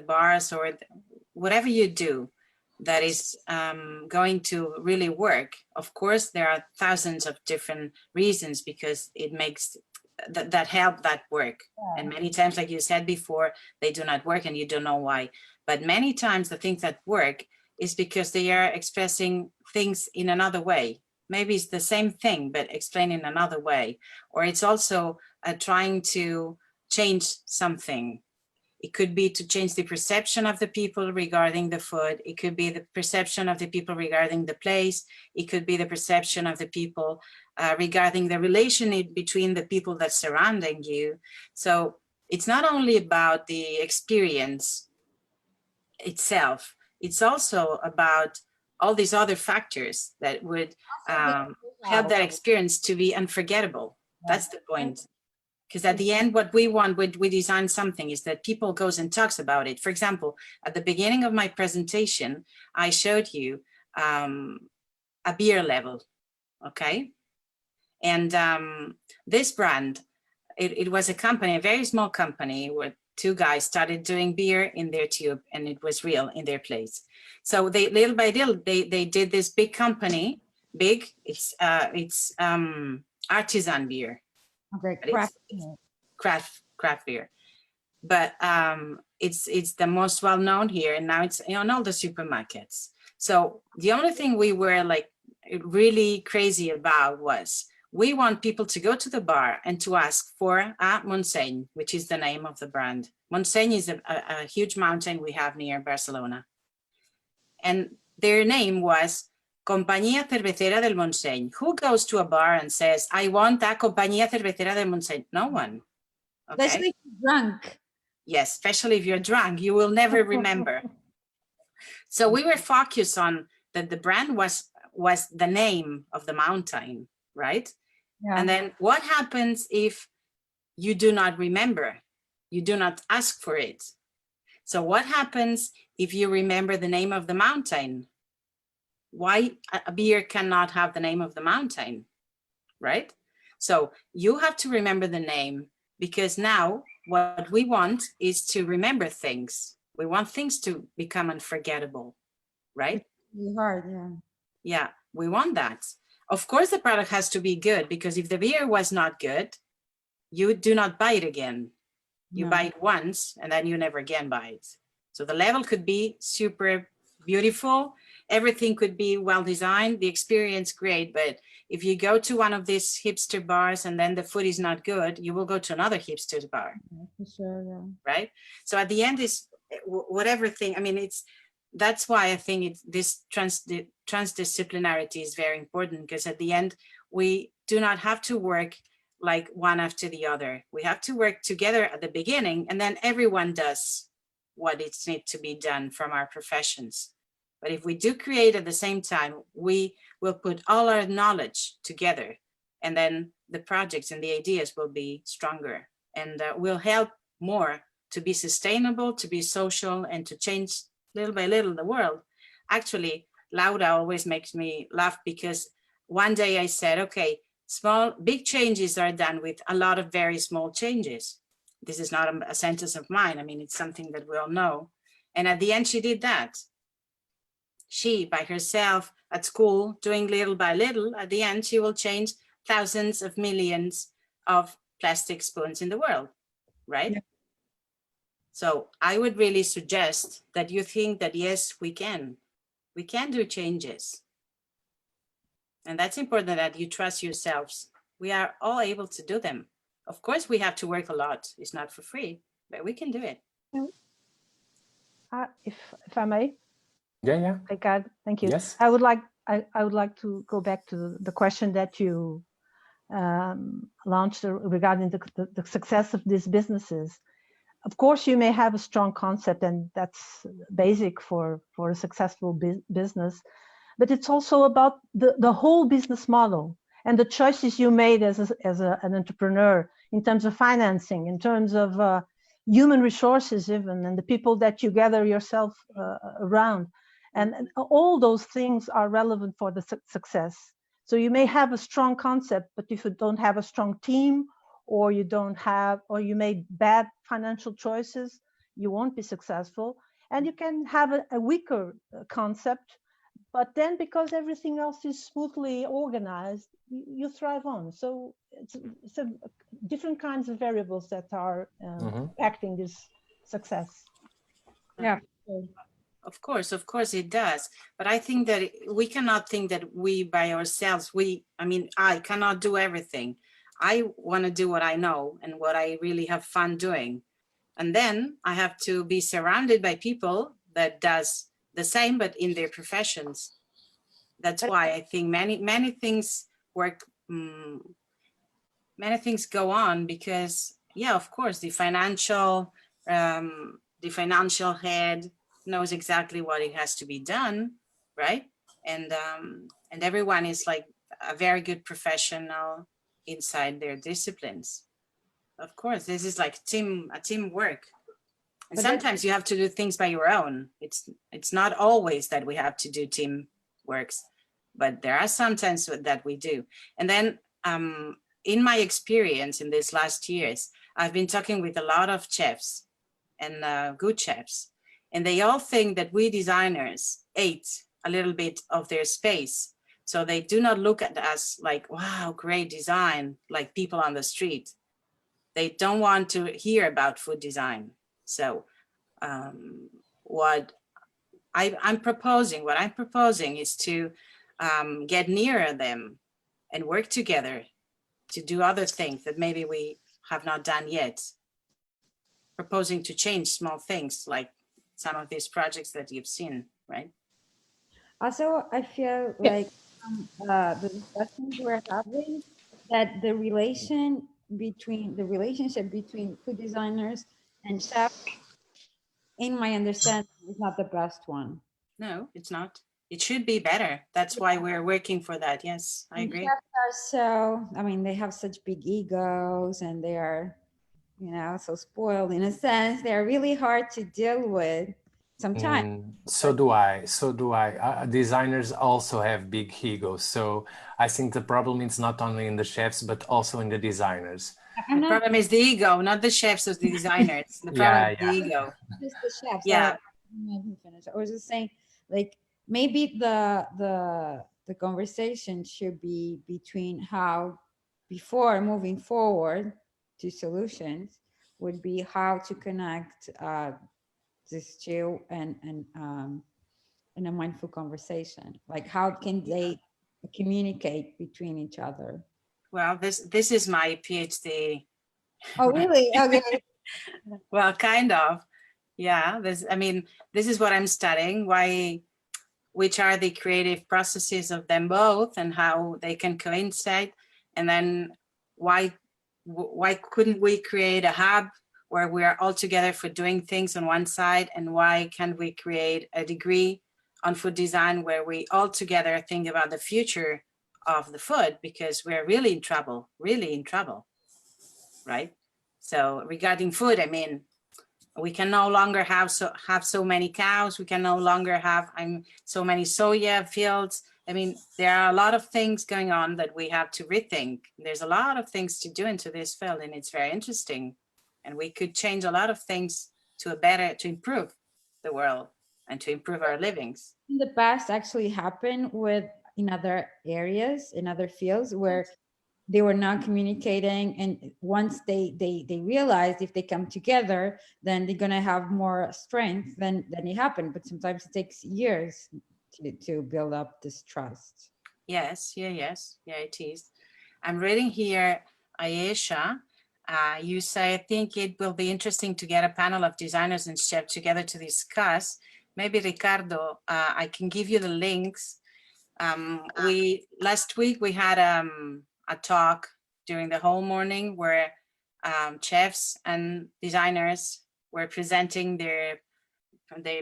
A: bars or whatever you do that is going to really work. Of course, there are thousands of different reasons, because it makes that help that work. And many times, like you said before, they do not work and you don't know why. But many times the things that work is because they are expressing things in another way. Maybe it's the same thing, but explained in another way. Or it's also trying to change something. It could be to change the perception of the people regarding the food. It could be the perception of the people regarding the place. It could be the perception of the people regarding the relation between the people that surrounding you. So it's not only about the experience itself, it's also about all these other factors that would help that experience to be unforgettable. That's the point. Because at the end, what we want when we design something is that people goes and talks about it. For example, at the beginning of my presentation, I showed you a beer level, okay? And this brand, it was a company, a very small company where two guys started doing beer in their tube and it was real in their place. So they, little by little, they did this big company, it's artisan beer.
F: Okay,
A: craft beer, but it's the most well known here, and now it's on all the supermarkets. So the only thing we were like really crazy about was we want people to go to the bar and to ask for a Montseny, which is the name of the brand. Montseny is a huge mountain we have near Barcelona, and their name was Compañía Cervecera del Montseny. Who goes to a bar and says, I want a Compañía Cervecera del Montseny? No one. Okay?
F: Especially drunk.
A: Yes, especially if you're drunk, you will never remember. So we were focused on that the brand was the name of the mountain, right?
F: Yeah.
A: And then what happens if you do not remember? You do not ask for it. So what happens if you remember the name of the mountain? Why a beer cannot have the name of the mountain, right? So you have to remember the name, because now what we want is to remember things. We want things to become unforgettable, right?
F: It's hard, yeah.
A: Yeah, we want that. Of course, the product has to be good, because if the beer was not good, you do not buy it again. You buy it once and then you never again buy it. So the level could be super beautiful. Everything could be well designed, the experience great, but if you go to one of these hipster bars and then the food is not good, you will go to another hipster bar.
F: For sure, yeah.
A: Right? So at the end is whatever thing, I mean, that's why I think this transdisciplinarity is very important, because at the end, we do not have to work like one after the other. We have to work together at the beginning, and then everyone does what it needs to be done from our professions. But if we do create at the same time, we will put all our knowledge together, and then the projects and the ideas will be stronger, and will help more to be sustainable, to be social, and to change little by little the world. Actually, Laura always makes me laugh, because one day I said, okay, big changes are done with a lot of very small changes. This is not a sentence of mine. I mean, it's something that we all know. And at the end, she did that. She, by herself at school, doing little by little, at the end, she will change thousands of millions of plastic spoons in the world, right? Yeah. So I would really suggest that you think that, yes, we can do changes. And that's important, that you trust yourselves. We are all able to do them. Of course, we have to work a lot. It's not for free, but we can do it.
E: If I may.
C: Yeah.
E: Ricardo, thank you.
C: Yes.
E: I would like to go back to the question that you launched regarding the success of these businesses. Of course, you may have a strong concept, and that's basic for a successful business, but it's also about the whole business model and the choices you made as an entrepreneur in terms of financing, in terms of human resources even, and the people that you gather yourself around. And all those things are relevant for the success. So you may have a strong concept, but if you don't have a strong team, or you made bad financial choices, you won't be successful. And you can have a weaker concept, but then because everything else is smoothly organized, you thrive on. So it's different kinds of variables that are impacting this success.
F: Yeah.
A: Of course it does. But I think that we cannot think that we by ourselves, I cannot do everything. I want to do what I know and what I really have fun doing. And then I have to be surrounded by people that does the same, but in their professions. That's why I think many things work, many things go on because, yeah, of course, the financial head knows exactly what it has to be done, right? And everyone is like a very good professional inside their disciplines. Of course, this is like teamwork. And sometimes you have to do things by your own. It's not always that we have to do team works, but there are sometimes that we do. And then in my experience in these last years, I've been talking with a lot of chefs and good chefs, and they all think that we designers ate a little bit of their space. So they do not look at us like, wow, great design, like people on the street. They don't want to hear about food design. So what I'm proposing is to get nearer them and work together to do other things that maybe we have not done yet. Proposing to change small things like some of these projects that you've seen, right?
F: Also, I feel like the discussions we're having, that the relationship between food designers and chefs, in my understanding, is not the best one.
A: No, it's not. It should be better. That's why we're working for that. Yes, I agree.
F: Chefs are they have such big egos, and they are, so spoiled in a sense. They're really hard to deal with sometimes.
C: So do I. Designers also have big egos. So I think the problem is not only in the chefs, but also in the designers.
A: The problem is the ego, not the chefs or the designers. The problem is the ego.
F: Just the chefs.
A: Yeah.
F: I was just saying, like, maybe the conversation should be between how, before moving forward to solutions, would be how to connect this two and in a mindful conversation. Like, how can they communicate between each other?
A: Well, this is my PhD.
F: Oh, really? Okay.
A: Well, kind of. Yeah. This is what I'm studying. Which are the creative processes of them both and how they can coincide. And then why couldn't we create a hub where we are all together for doing things on one side? And why can't we create a degree on food design where we all together think about the future of the food, because we're really in trouble, right? So regarding food, we can no longer have so many cows. We can no longer have so many soya fields. There are a lot of things going on that we have to rethink. There's a lot of things to do into this field, and it's very interesting. And we could change a lot of things to improve the world and to improve our livings.
F: In the past, actually happened in other areas, in other fields, where they were not communicating, and once they realized if they come together, then they're gonna have more strength. Then it happened. But sometimes it takes years to build up this trust.
A: Yes, yeah, it is. I'm reading here, Ayesha. You say, I think it will be interesting to get a panel of designers and chefs together to discuss. Maybe Ricardo, I can give you the links. Last week we had a talk during the whole morning where chefs and designers were presenting their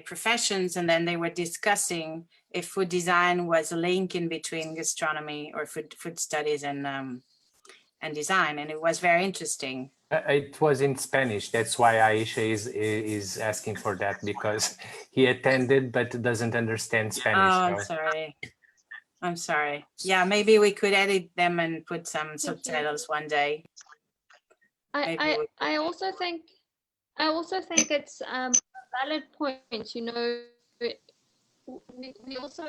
A: professions, and then they were discussing if food design was a link in between gastronomy or food studies and design, and it was very interesting.
C: It was in Spanish. That's why Aisha is asking for that, because he attended but doesn't understand Spanish.
A: Oh, I'm sorry. Yeah, maybe we could edit them and put some subtitles one day.
G: I also think it's a valid point. We also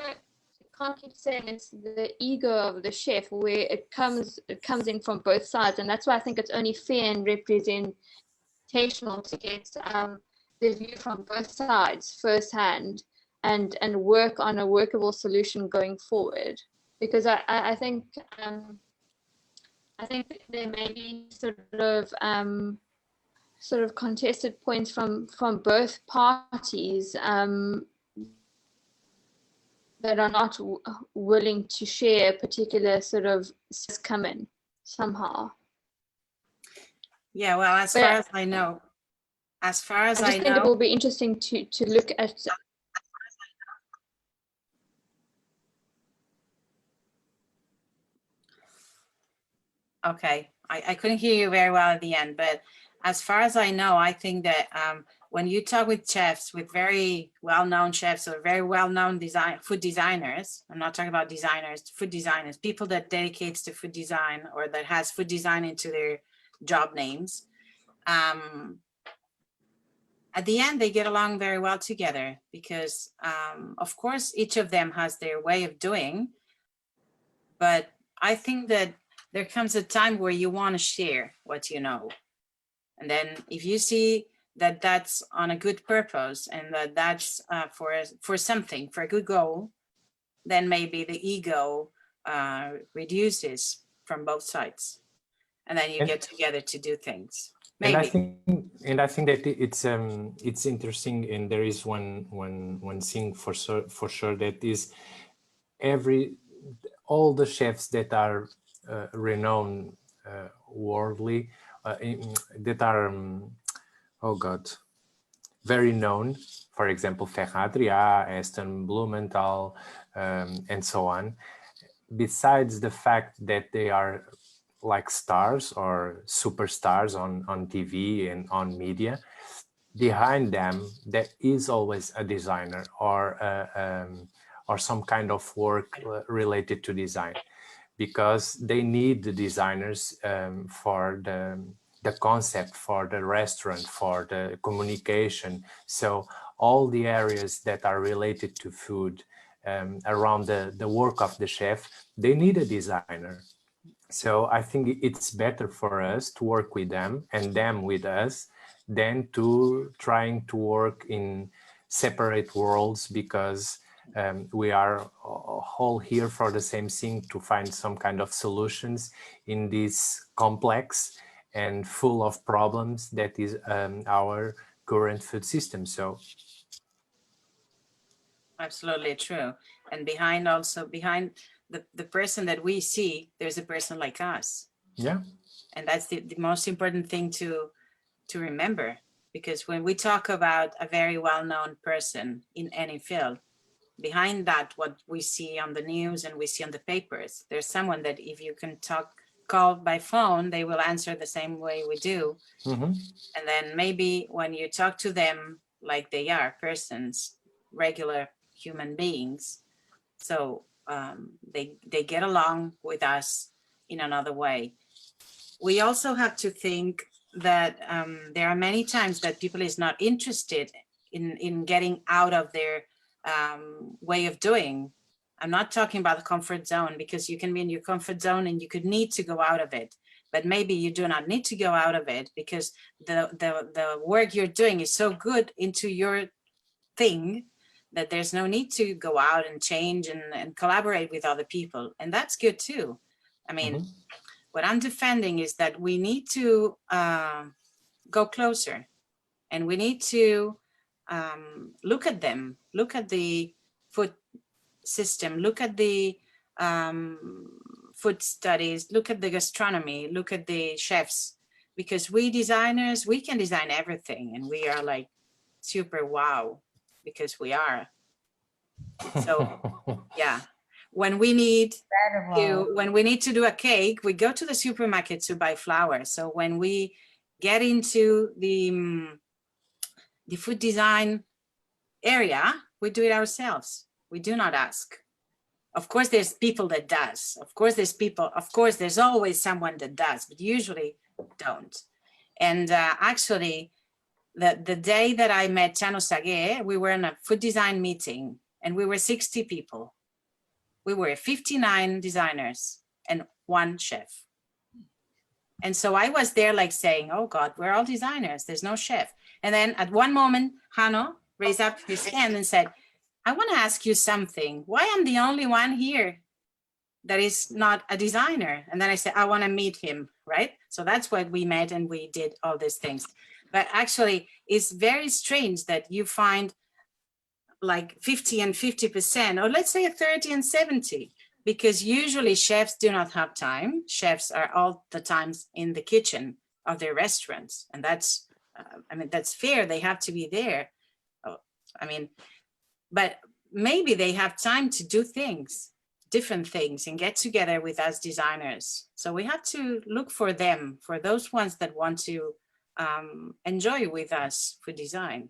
G: can't keep saying it's the ego of the chef, where it comes in from both sides, and that's why I think it's only fair and representational to get the view from both sides firsthand, and work on a workable solution going forward. Because I think there may be sort of contested points from both parties that are not willing to share a particular sort of come in somehow.
A: Yeah, well, as far as I know, I just think it will be interesting to look at. Okay, I couldn't hear you very well at the end, but as far as I know, I think that when you talk with chefs, with very well-known chefs or very well-known food designers, I'm not talking about designers, food designers, people that dedicates to food design or that has food design into their job names, at the end, they get along very well together because, of course, each of them has their way of doing, but I think that there comes a time where you want to share what you know. And then if you see that that's on a good purpose and that that's for something, for a good goal, then maybe the ego reduces from both sides. And then you get together to do things. Maybe.
C: And I think that it's interesting, and there is one thing for sure that is all the chefs that are renowned worldly, that are very known, for example Ferradria, Aston Blumenthal, and so on. Besides the fact that they are like stars or superstars on TV and on media, behind them there is always a designer or some kind of work related to design, because they need the designers for the concept, for the restaurant, for the communication. So all the areas that are related to food around the work of the chef, they need a designer. So I think it's better for us to work with them and them with us than to trying to work in separate worlds, because we are all here for the same thing, to find some kind of solutions in this complex and full of problems that is our current food system. So
A: absolutely true. And behind the person that we see, there's a person like us.
C: Yeah.
A: And that's the most important thing to remember, because when we talk about a very well-known person in any field, behind that, what we see on the news and we see on the papers, there's someone that if you can call by phone, they will answer the same way we do.
C: Mm-hmm.
A: And then maybe when you talk to them like they are persons, regular human beings, so they get along with us in another way. We also have to think that there are many times that people is not interested in getting out of their way of doing. I'm not talking about the comfort zone, because you can be in your comfort zone and you could need to go out of it, but maybe you do not need to go out of it because the work you're doing is so good into your thing that there's no need to go out and change and collaborate with other people. And that's good too. I mean, what I'm defending is that we need to go closer, and we need to look at them, look at the food system, look at the food studies, look at the gastronomy, look at the chefs, because we designers, we can design everything and we are like super wow, because we are. So yeah, when we need to do a cake, we go to the supermarket to buy flour. So when we get into the food design area, we do it ourselves. We do not ask. Of course, there's people that does. Of course, there's always someone that does, but usually don't. And actually, the day that I met Chano Sagué, we were in a food design meeting and we were 60 people. we were 59 designers and 1 chef. And so I was there like saying, oh God, we're all designers, there's no chef. And then at one moment, Hanno raised up his hand and said, I want to ask you something. Why I'm the only one here that is not a designer? And then I said, I want to meet him, right? So that's what we met, and we did all these things. But actually, it's very strange that you find like 50 and 50%, or let's say 30 and 70, because usually chefs do not have time. Chefs are all the times in the kitchen of their restaurants. And that's, I mean, that's fair. They have to be there. I mean, but maybe they have time to do things, different things, and get together with us designers. So we have to look for them, for those ones that want to enjoy with us for design.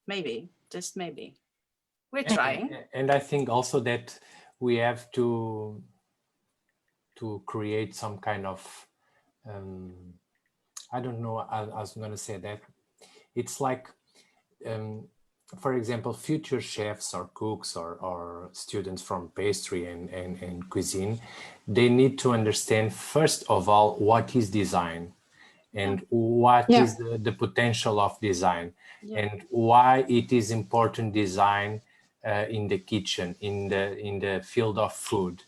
A: Maybe, just maybe. We're trying.
C: And I think also that we have to create some kind of, I don't know, I was going to say that. It's like, for example, future chefs or cooks or students from pastry and cuisine, they need to understand, first of all, what is design and what is the potential of design and why it is important design in the kitchen, in the field of food.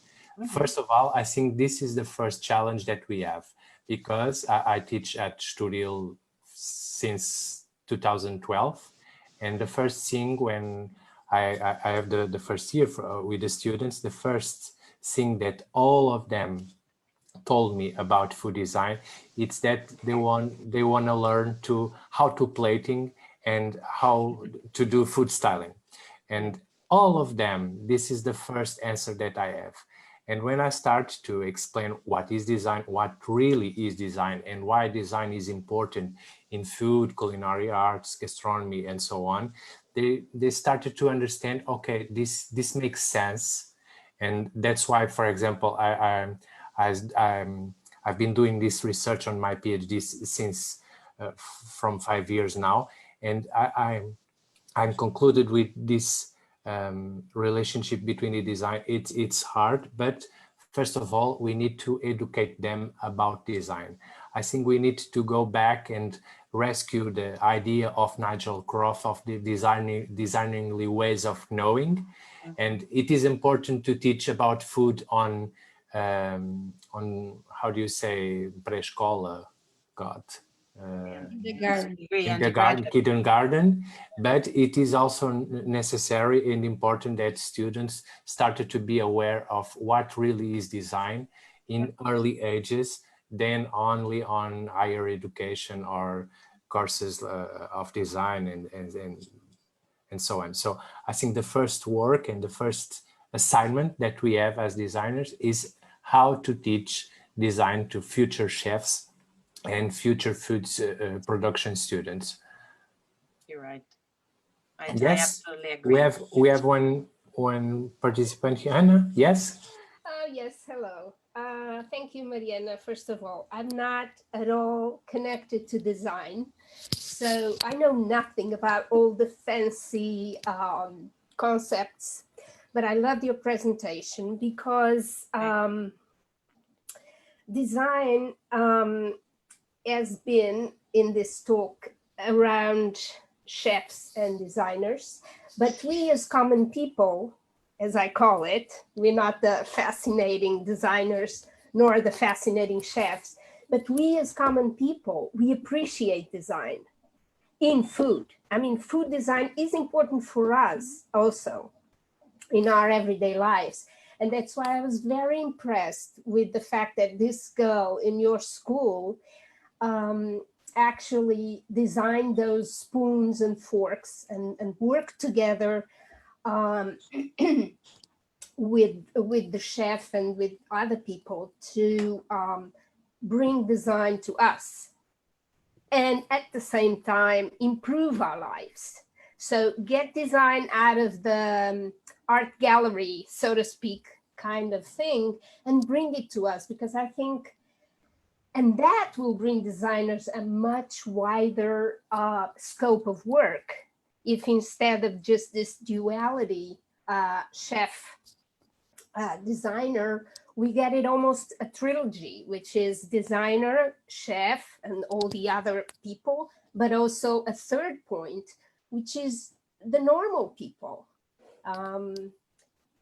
C: First of all, I think this is the first challenge that we have, because I teach at Studio since 2012. And the first thing when I have the first year with the students, the first thing that all of them told me about food design, it's that they want to learn how to plating and how to do food styling. And all of them, this is the first answer that I have. And when I start to explain what is design, what really is design, and why design is important in food, culinary arts, gastronomy, and so on, they started to understand, okay, this makes sense. And that's why, for example, I've been doing this research on my PhD since from 5 years now, and I'm concluded with this relationship between the design. It's hard, but first of all, we need to educate them about design. I think we need to go back and rescue the idea of Nigel Croft of the designingly ways of knowing. And it is important to teach about food on how do you say pré-escola, God? Kindergarten, but it is also necessary and important that students started to be aware of what really is design in early ages, than only on higher education or courses of design and so on. So I think the first work and the first assignment that we have as designers is how to teach design to future chefs and future food production students.
A: You're right. I absolutely agree.
C: We have one participant here. Anna, yes?
H: Yes, hello. Thank you, Mariana. First of all, I'm not at all connected to design, so I know nothing about all the fancy concepts, but I loved your presentation because design has been in this talk around chefs and designers, but we as common people, as I call it, we're not the fascinating designers nor the fascinating chefs, but we as common people, we appreciate design in food. I mean, food design is important for us also in our everyday lives. And that's why I was very impressed with the fact that this girl in your school actually designed those spoons and forks and worked together with the chef and with other people to bring design to us, and at the same time improve our lives. So get design out of the art gallery, so to speak, kind of thing, and bring it to us, because I think, and that will bring designers a much wider scope of work, if instead of just this duality chef designer, we get it almost a trilogy, which is designer, chef, and all the other people, but also a third point, which is the normal people. I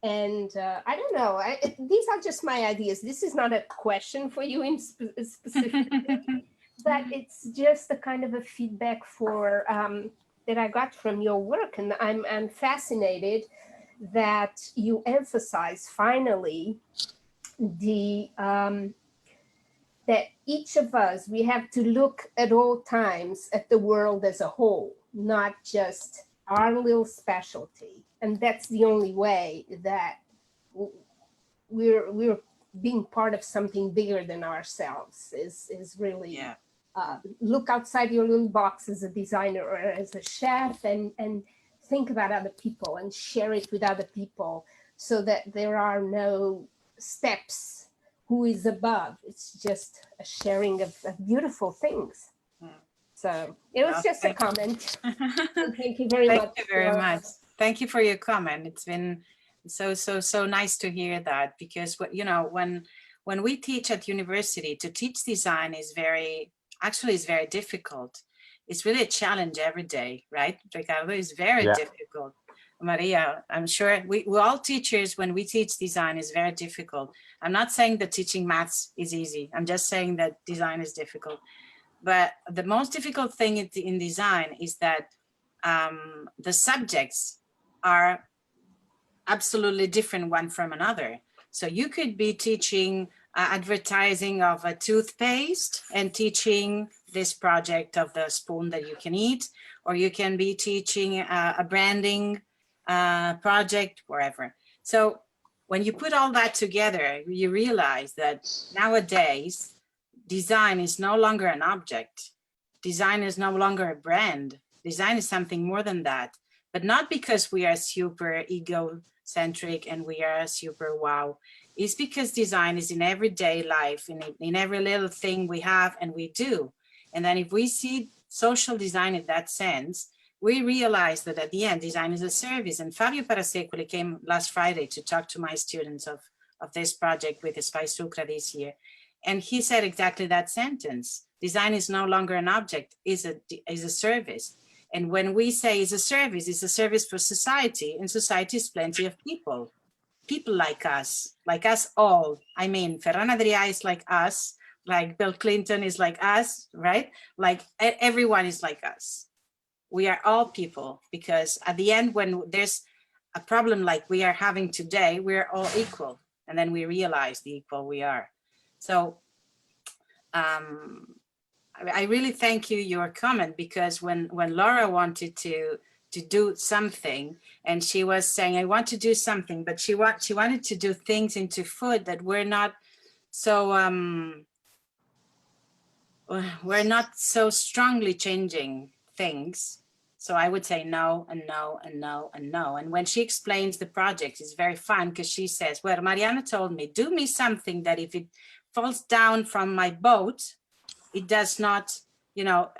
H: don't know, these are just my ideas. This is not a question for you in specifically, but it's just a kind of a feedback for that I got from your work. And I'm fascinated that you emphasize finally the that each of us, we have to look at all times at the world as a whole, not just our little specialty. And that's the only way that we're being part of something bigger than ourselves, is really look outside your little box as a designer or as a chef, and think about other people and share it with other people, so that there are no steps who is above. It's just a sharing of beautiful things. So it was just a comment. Thank you very much.
A: Thank you very much. Thank you for your comment. It's been so nice to hear that, because you know, when we teach at university, to teach design is very difficult. It's really a challenge every day, right, Ricardo? It's very difficult. Maria, I'm sure we all teachers, when we teach design, is very difficult. I'm not saying that teaching maths is easy. I'm just saying that design is difficult. But the most difficult thing in design is that the subjects are absolutely different one from another. So you could be teaching advertising of a toothpaste and teaching this project of the spoon that you can eat, or you can be teaching a branding project, wherever. So when you put all that together, you realize that nowadays design is no longer an object. Design is no longer a brand. Design is something more than that, but not because we are super egocentric and we are super wow. It's because design is in everyday life, in every little thing we have and we do. And then if we see social design in that sense, we realize that at the end, design is a service. And Fabio Parasecoli came last Friday to talk to my students of this project with Spice Sucra this year. And he said exactly that sentence. Design is no longer an object, is a service. And when we say it's a service for society, and society is plenty of people like us all. I mean, Ferran Adrià is like us, like Bill Clinton is like us, right? Like everyone is like us. We are all people, because at the end, when there's a problem like we are having today, we're all equal. And then we realize the equal we are. So I really thank you, your comment, because when Laura wanted to do something, and she was saying, I want to do something, but she wanted to do things into food that were not so, we're not so strongly changing things. So I would say no, and no, and no, and no. And when she explains the project, it's very fun, because she says, well, Mariana told me, do me something that if it falls down from my boat, it does not, you know,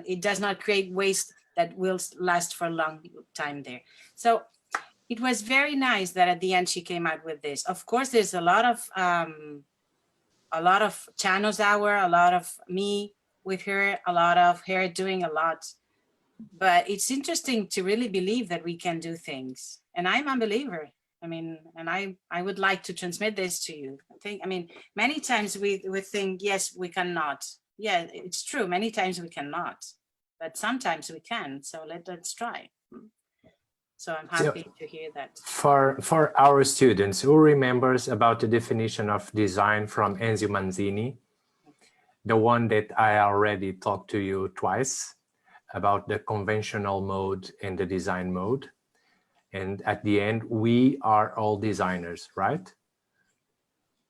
A: it does not create waste that will last for a long time there. So it was very nice that at the end she came out with this. Of course, there's a lot of Chano's hour, a lot of me with her, a lot of her doing a lot. But it's interesting to really believe that we can do things. And I'm a believer. I mean, and I would like to transmit this to you. I mean, many times we think, yes, we cannot. Yeah, it's true. Many times we cannot, but sometimes we can. So let's try. So I'm happy to hear that.
C: For our students, who remembers about the definition of design from Enzio Manzini, the one that I already talked to you twice about the conventional mode and the design mode. And at the end, we are all designers, right?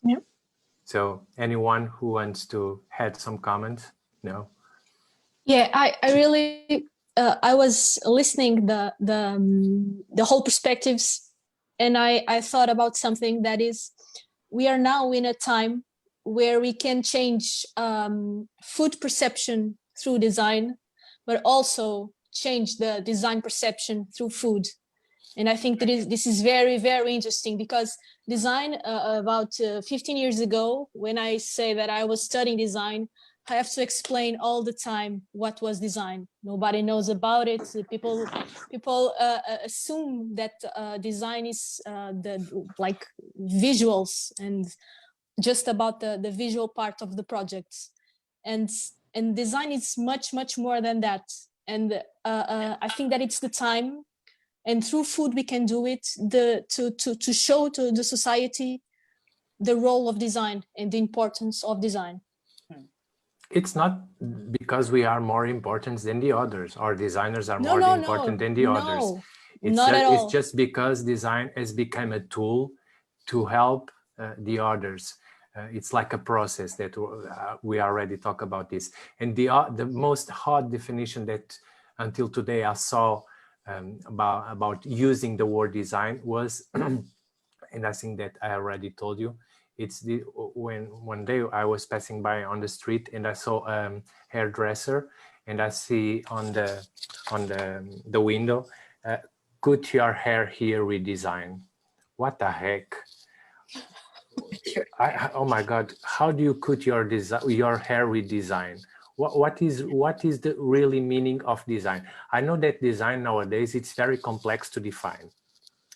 E: Yeah.
C: So anyone who wants to add some comments? No?
I: Yeah, I really, I was listening the whole perspectives, and I thought about something that is, we are now in a time where we can change food perception through design, but also change the design perception through food. And I think that this is very, very interesting, because design, about 15 years ago, when I say that I was studying design, I have to explain all the time what was design. Nobody knows about it. People assume that design is like visuals and just about the visual part of the projects. And design is much, much more than that. And I think that it's the time, and through food we can do it, to show to the society the role of design and the importance of design.
C: It's not because we are more important than the others, or designers are more important than the others. It's just because design has become a tool to help the others. It's like a process that we already talk about this. And the most hard definition that until today I saw about using the word design was, and I think that I already told you, it's when one day I was passing by on the street and I saw a hairdresser, and I see on the window, cut your hair here, redesign. What the heck? Oh my God! How do you cut your hair redesign? What is the really meaning of design? I know that design nowadays it's very complex to define,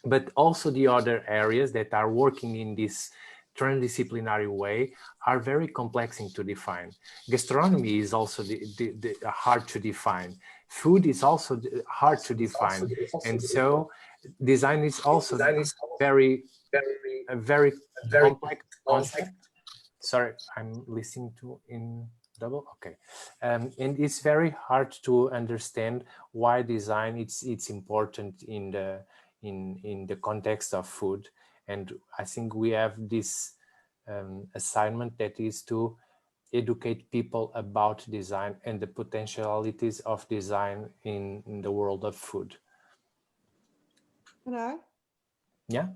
C: but also the other areas that are working in this transdisciplinary way are very complex to define. Gastronomy is also the hard to define. Food is also hard to define, and so design is also very complex concept. Sorry, I'm listening to in double. Okay, and it's very hard to understand why design it's important in the context of food. And I think we have this assignment that is to educate people about design and the potentialities of design in the world of food.
D: Can I?
C: Yeah.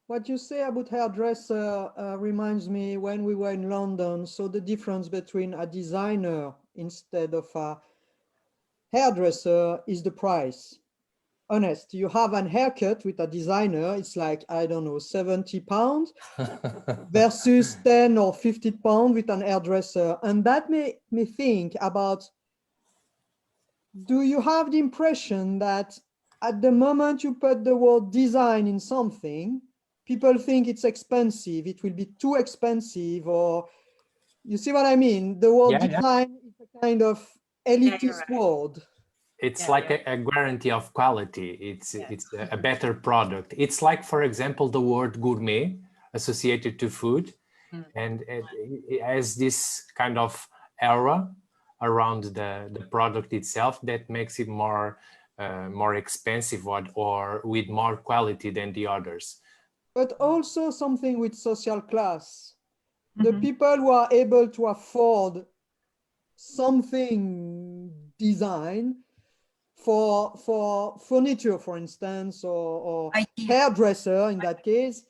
D: What you say about hairdresser reminds me when we were in London. So the difference between a designer instead of a hairdresser is the price. Honest, you have an haircut with a designer, it's like, I don't know, 70 pounds versus 10 or 50 pounds with an hairdresser. And that made me think about, do you have the impression that at the moment you put the word design in something, people think it's expensive, it will be too expensive, or you see what I mean? The word design is a kind of elitist word.
C: It's like a guarantee of quality. It's a better product. It's like, for example, the word gourmet associated to food, and it has this kind of aura around the product itself that makes it more expensive or with more quality than the others.
D: But also something with social class. The people who are able to afford something design for furniture, for instance, or hairdresser in that case,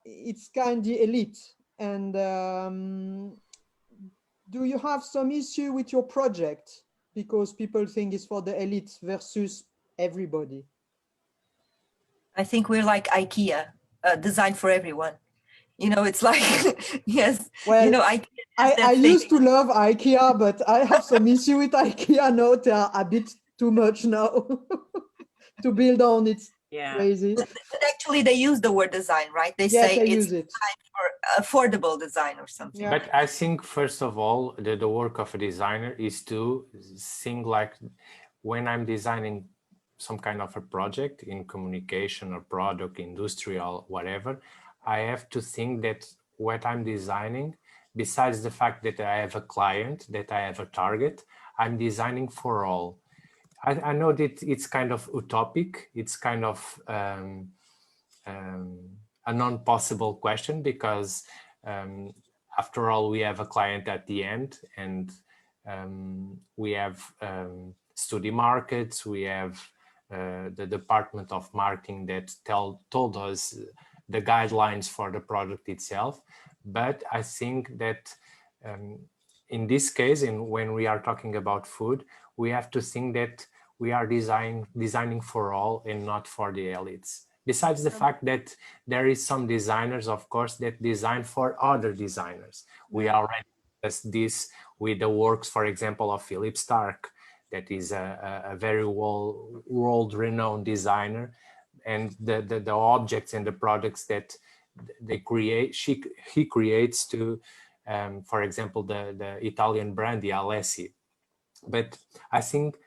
D: it's kind of the elite. And do you have some issue with your project because people think it's for the elite versus everybody?
B: I think we're like IKEA, designed for everyone. You know, it's like, yes,
D: well,
B: you know,
D: I used to love IKEA, but I have some issue with IKEA now. They are a bit too much now to build on. It's crazy.
B: But actually, they use the word design, right? They say it's design for affordable design or something.
C: Yeah. But I think, first of all, the work of a designer is to think like, when I'm designing some kind of a project in communication or product, industrial, whatever, I have to think that what I'm designing, besides the fact that I have a client, that I have a target, I'm designing for all. I know that it's kind of utopic. It's kind of a non-possible question because after all, we have a client at the end, and we have study markets, we have the Department of Marketing that told us the guidelines for the product itself. But I think that in this case, and when we are talking about food, we have to think that we are designing for all and not for the elites. Besides the fact that there is some designers, of course, that design for other designers. We already discussed this with the works, for example, of Philip Stark, that is a very world-renowned designer, and the objects and the products that they create, he creates to, for example, the Italian brand, the Alessi. But I think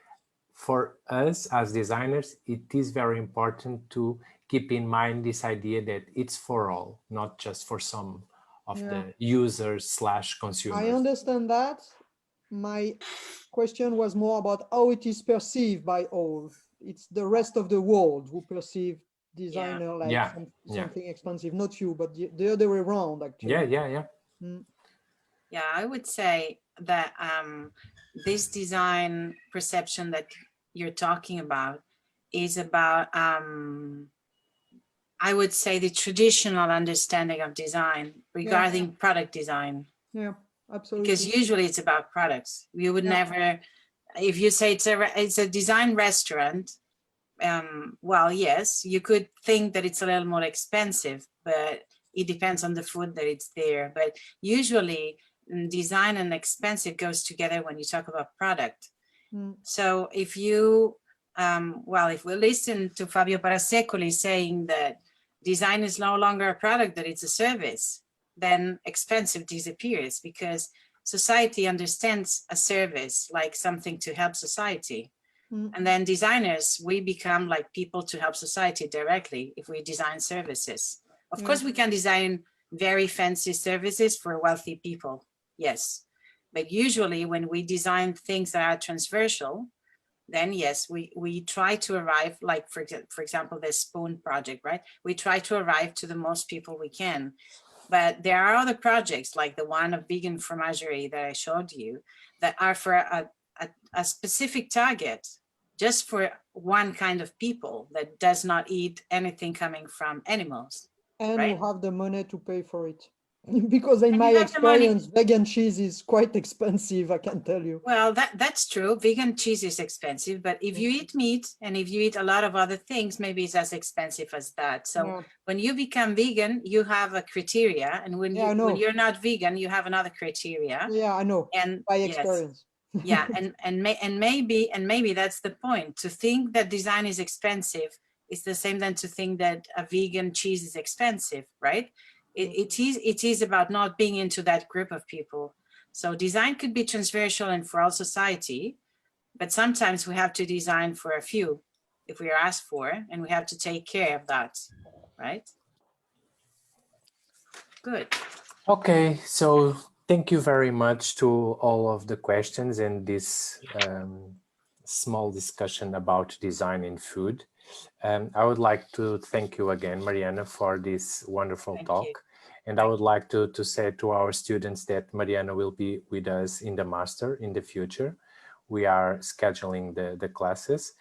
C: for us as designers, it is very important to keep in mind this idea that it's for all, not just for some of the users / consumers.
D: I understand that. My question was more about how it is perceived by all. It's the rest of the world who perceive designer like something expensive, not you, but the other way around, actually.
C: Yeah.
A: Yeah, I would say that this design perception that you're talking about is about, I would say, the traditional understanding of design regarding product design.
D: Yeah, absolutely.
A: Because usually it's about products. You would never, if you say it's a design restaurant, well, yes, you could think that it's a little more expensive, but it depends on the food that it's there. But usually design and expensive goes together when you talk about product. So if you, if we listen to Fabio Parasecoli saying that design is no longer a product, that it's a service, then expensive disappears, because society understands a service like something to help society. And then designers, we become like people to help society directly if we design services. Of course, we can design very fancy services for wealthy people, yes. But usually when we design things that are transversal, then yes, we try to arrive, like for example, the spoon project, right? We try to arrive to the most people we can. But there are other projects like the one of vegan fromagerie that I showed you that are for a specific target, just for one kind of people that does not eat anything coming from animals.
D: And
A: right?
D: who have the money to pay for it. Because in my experience, vegan cheese is quite expensive, I can tell you.
A: Well, that's true. Vegan cheese is expensive, but if you eat meat and if you eat a lot of other things, maybe it's as expensive as that. So when you become vegan, you have a criteria, and when you're not vegan, you have another criteria.
D: Yeah, I know.
A: And
D: by experience.
A: Yeah, and maybe that's the point. To think that design is expensive is the same than to think that a vegan cheese is expensive, right? It is about not being into that group of people. So design could be transversal and for all society, but sometimes we have to design for a few if we are asked for, and we have to take care of that, right? Good.
C: Okay, so thank you very much to all of the questions and this small discussion about design in food. I would like to thank you again, Mariana, for this wonderful talk. And I would like to say to our students that Mariana will be with us in the master in the future. We are scheduling the classes.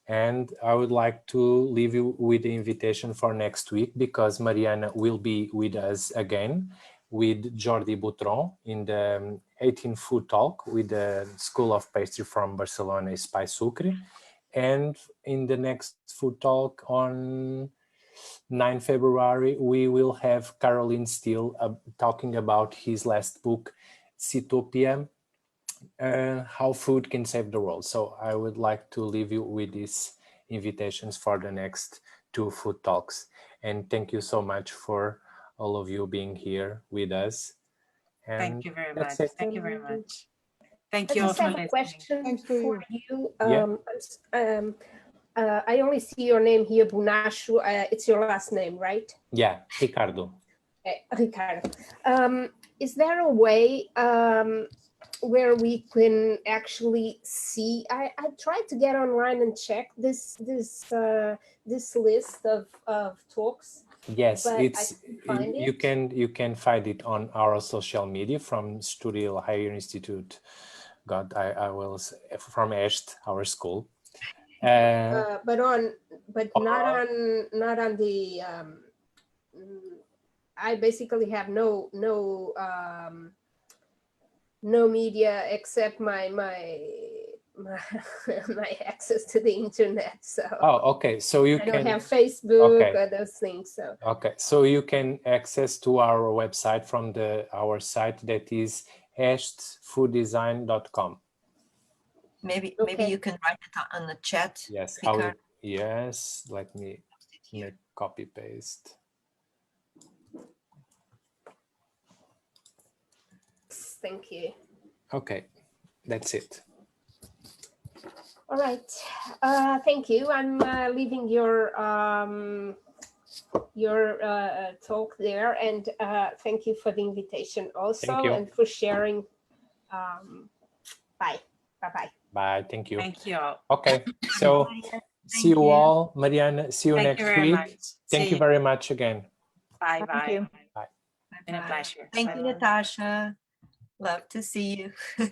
C: And I would like to leave you with the invitation for next week, because Mariana will be with us again with Jordi Boutron in the 18th FoodTalk with the School of Pastry from Barcelona, Espai Sucre. And in the next FoodTalk on 9 February, we will have Caroline Steele talking about his last book, Citopia, How Food Can Save the World. So I would like to leave you with these invitations for the next 2 FoodTalks. And thank you so much for all of you being here with us. And
A: thank you very much.
C: It.
A: Thank you very much. Thank you.
H: I just have a question for you. I only see your name here, Bunashu. It's your last name, right?
C: Yeah, Ricardo.
H: Ricardo. Is there a way where we can actually see? I tried to get online and check this list of talks.
C: Yes, you can find it on our social media from Studio Higher Institute. God, I will from Est, our school.
H: But not on the. I basically have no my access to the internet. So
C: okay. So you
H: I
C: can
H: don't have Facebook
C: okay.
H: or those things. So
C: Okay, so you can access to our website from our site that is hestfooddesign.com.
B: Maybe
H: Okay.
B: you can write it on the chat.
C: Yes,
B: Ricardo.
C: yes, let me make copy paste.
H: thank you.
C: Okay, that's it.
H: All right. Thank you. I'm leaving your talk there, and thank you for the invitation also,
C: Thank you.
H: and for sharing. Bye. Bye-bye.
C: Bye, thank you.
A: Thank you all.
C: Okay, so see you all. Mariana, see you
A: Thank
C: next
A: you very
C: week.
A: much.
C: Thank
A: See
C: you very much again.
A: Bye
E: Thank
A: bye.
E: you.
C: Bye.
A: Been a pleasure.
B: Thank you,
A: Bye-bye.
B: Natasha. Love to see you.